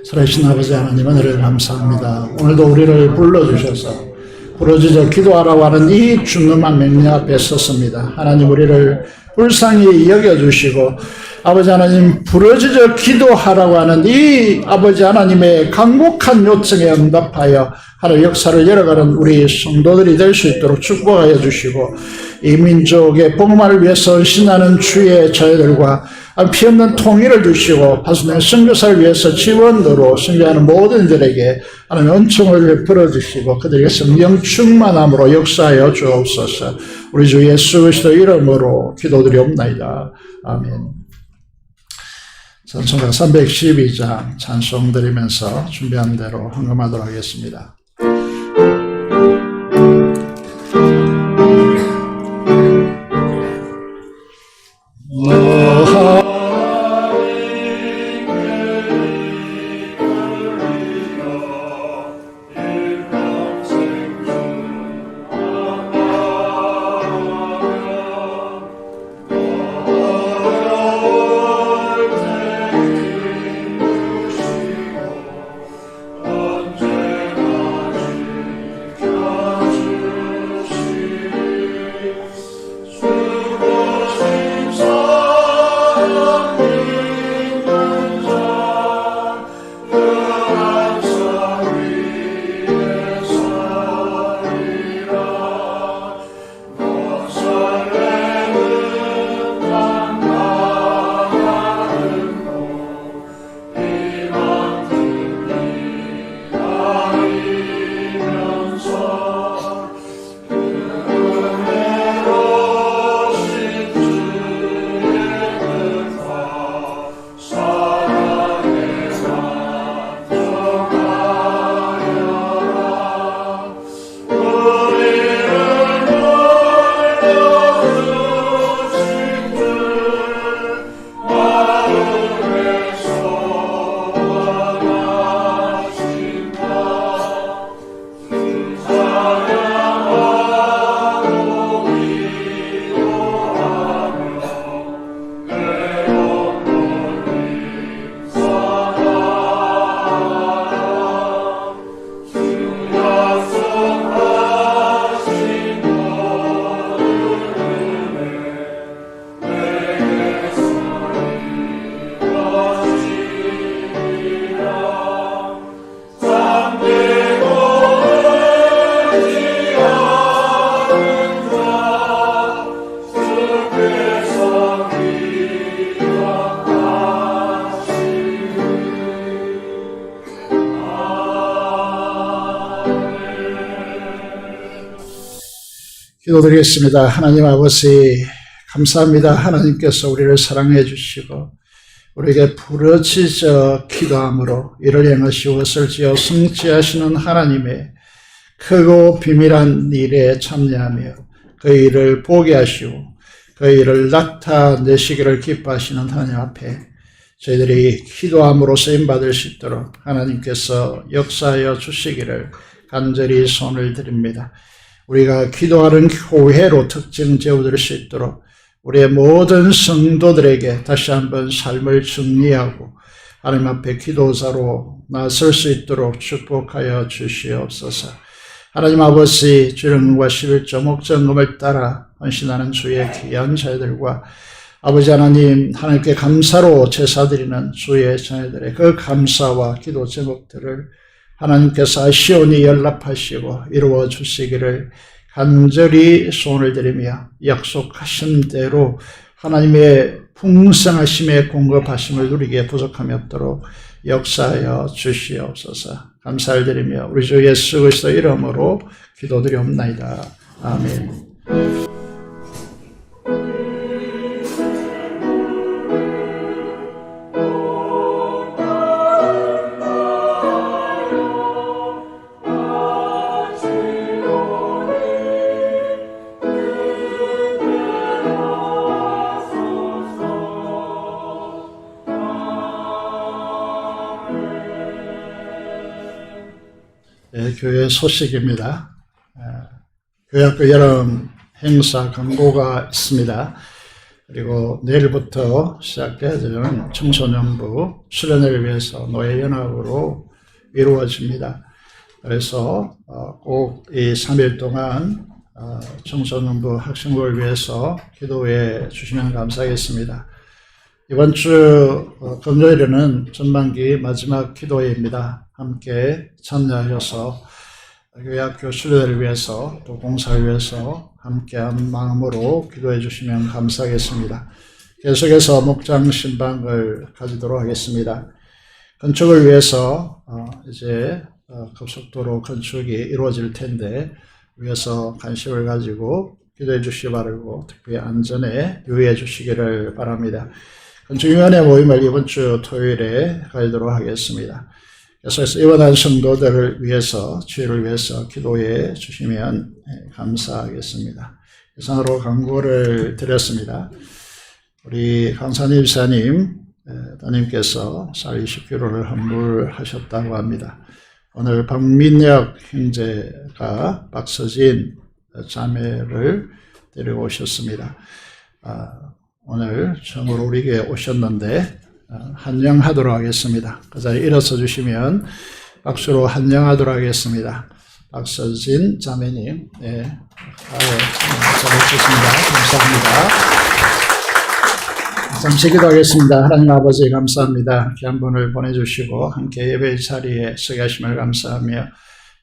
살아계신 아버지 하나님, 은혜를 감사합니다. 오늘도 우리를 불러주셔서 부르짖어 기도하라고 하는 이 중요한 명령 앞에 섰습니다. 하나님, 우리를 불쌍히 여겨주시고 아버지 하나님, 부르짖어 기도하라고 하는 이 아버지 하나님의 간곡한 요청에 응답하여 하나님 역사를 열어가는 우리 성도들이 될 수 있도록 축복하여 주시고, 이 민족의 복음화를 위해서 신나는 주의 자녀들과 피 없는 통일을 주시고 파수된 선교사를 위해서 지원으로 선교하는 모든 이들에게 하나님 은총을 베풀어 주시고 그들에게 성령 충만함으로 역사하여 주옵소서. 우리 주 예수 그리스도 이름으로 기도드리옵나이다. 아멘. 찬송가 312장 찬송 드리면서 준비한 대로 헌금하도록 하겠습니다. 기도드리겠습니다. 하나님 아버지 감사합니다. 하나님께서 우리를 사랑해 주시고 우리에게 부르짖어 기도함으로 이를 행하시고 것을지어 성취하시는 하나님의 크고 비밀한 일에 참여하며 그 일을 보게 하시고 그 일을 나타내시기를 기뻐하시는 하나님 앞에 저희들이 기도함으로 쓰임받을 수 있도록 하나님께서 역사하여 주시기를 간절히 손을 드립니다. 우리가 기도하는 교회로 특징 지어드릴 수 있도록 우리의 모든 성도들에게 다시 한번 삶을 정리하고 하나님 앞에 기도자로 나설 수 있도록 축복하여 주시옵소서. 하나님 아버지 주령과 11.5점금을 따라 헌신하는 주의 귀한 자녀들과 아버지 하나님 하나님께 감사로 제사드리는 주의 자녀들의 그 감사와 기도 제목들을 하나님께서 시온이 연락하시고 이루어 주시기를 간절히 소원을 드리며 약속하신 대로 하나님의 풍성하심의 공급하심을 누리기에 부족함이 없도록 역사하여 주시옵소서. 감사를 드리며 우리 주 예수 그리스도 이름으로 기도드리옵나이다. 아멘. 교회 소식입니다. 교회학교 여름 행사 광고가 있습니다. 그리고 내일부터 시작되는 청소년부 수련회를 위해서 노예연합으로 이루어집니다. 그래서 꼭 이 3일 동안 청소년부 학생부를 위해서 기도해 주시면 감사하겠습니다. 이번 주 금요일에는 전반기 마지막 기도회입니다. 함께 참여하셔서 교회학 교수들을 위해서 또 공사를 위해서 함께한 마음으로 기도해 주시면 감사하겠습니다. 계속해서 목장 신방을 가지도록 하겠습니다. 건축을 위해서 이제 고속도로 건축이 이루어질 텐데 위해서 관심을 가지고 기도해 주시기 바라고 특별히 안전에 유의해 주시기를 바랍니다. 건축위원회 모임을 이번 주 토요일에 가지도록 하겠습니다. 계속해서 입원한 성도들을 위해서 주의를 위해서 기도해 주시면 감사하겠습니다. 이상으로 강구를 드렸습니다. 우리 강산일 사님 따님께서 쌀 20kg를 헌물하셨다고 합니다. 오늘 박민혁 형제가 박서진 자매를 데리고 오셨습니다. 오늘 처음으로 우리 교회에 오셨는데 환영하도록 하겠습니다. 그 자리에 일어서 주시면 박수로 환영하도록 하겠습니다. 박서진 자매님, 잘해주셨습니다. 감사합니다. 잠시 기도하겠습니다. 하나님 아버지 감사합니다. 귀한 분을 보내주시고 함께 예배 자리에 서게 하심을 감사하며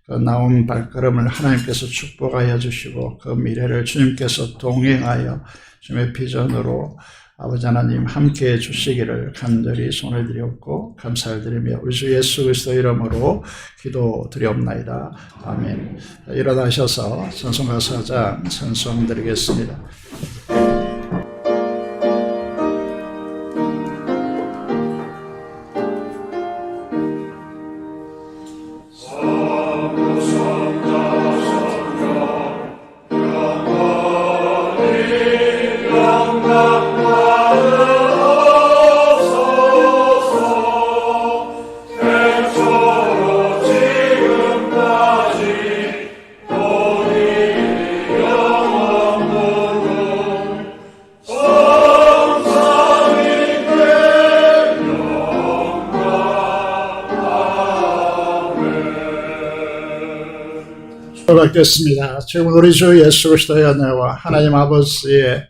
그 나온 발걸음을 하나님께서 축복하여 주시고 그 미래를 주님께서 동행하여 주님의 비전으로 아버지 하나님 함께해 주시기를 간절히 손을 드렸고 감사를 드리며 우리 주 예수 그리스도 이름으로 기도드리옵나이다. 아멘. 일어나셔서 찬송가 4장 찬송 드리겠습니다. 받겠습니다. 지금 우리 주 예수 그리스도의 은혜와 하나님 아버지의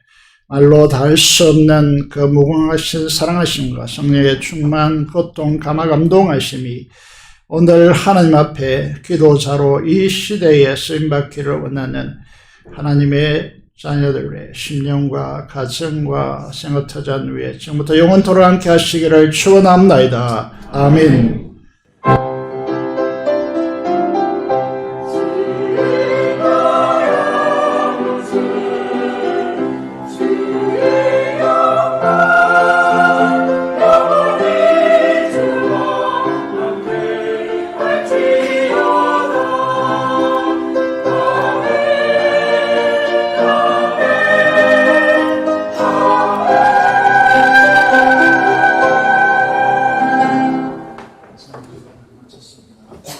말로 다 할 수 없는 그 무궁하신 사랑하심과 성령의 충만 고통 감화 감동하심이 오늘 하나님 앞에 기도자로 이 시대에 쓰임받기를 원하는 하나님의 자녀들의 심령과 가정과 생업터전 위에 지금부터 영원토록 함께 하시기를 축원합니다. 아멘.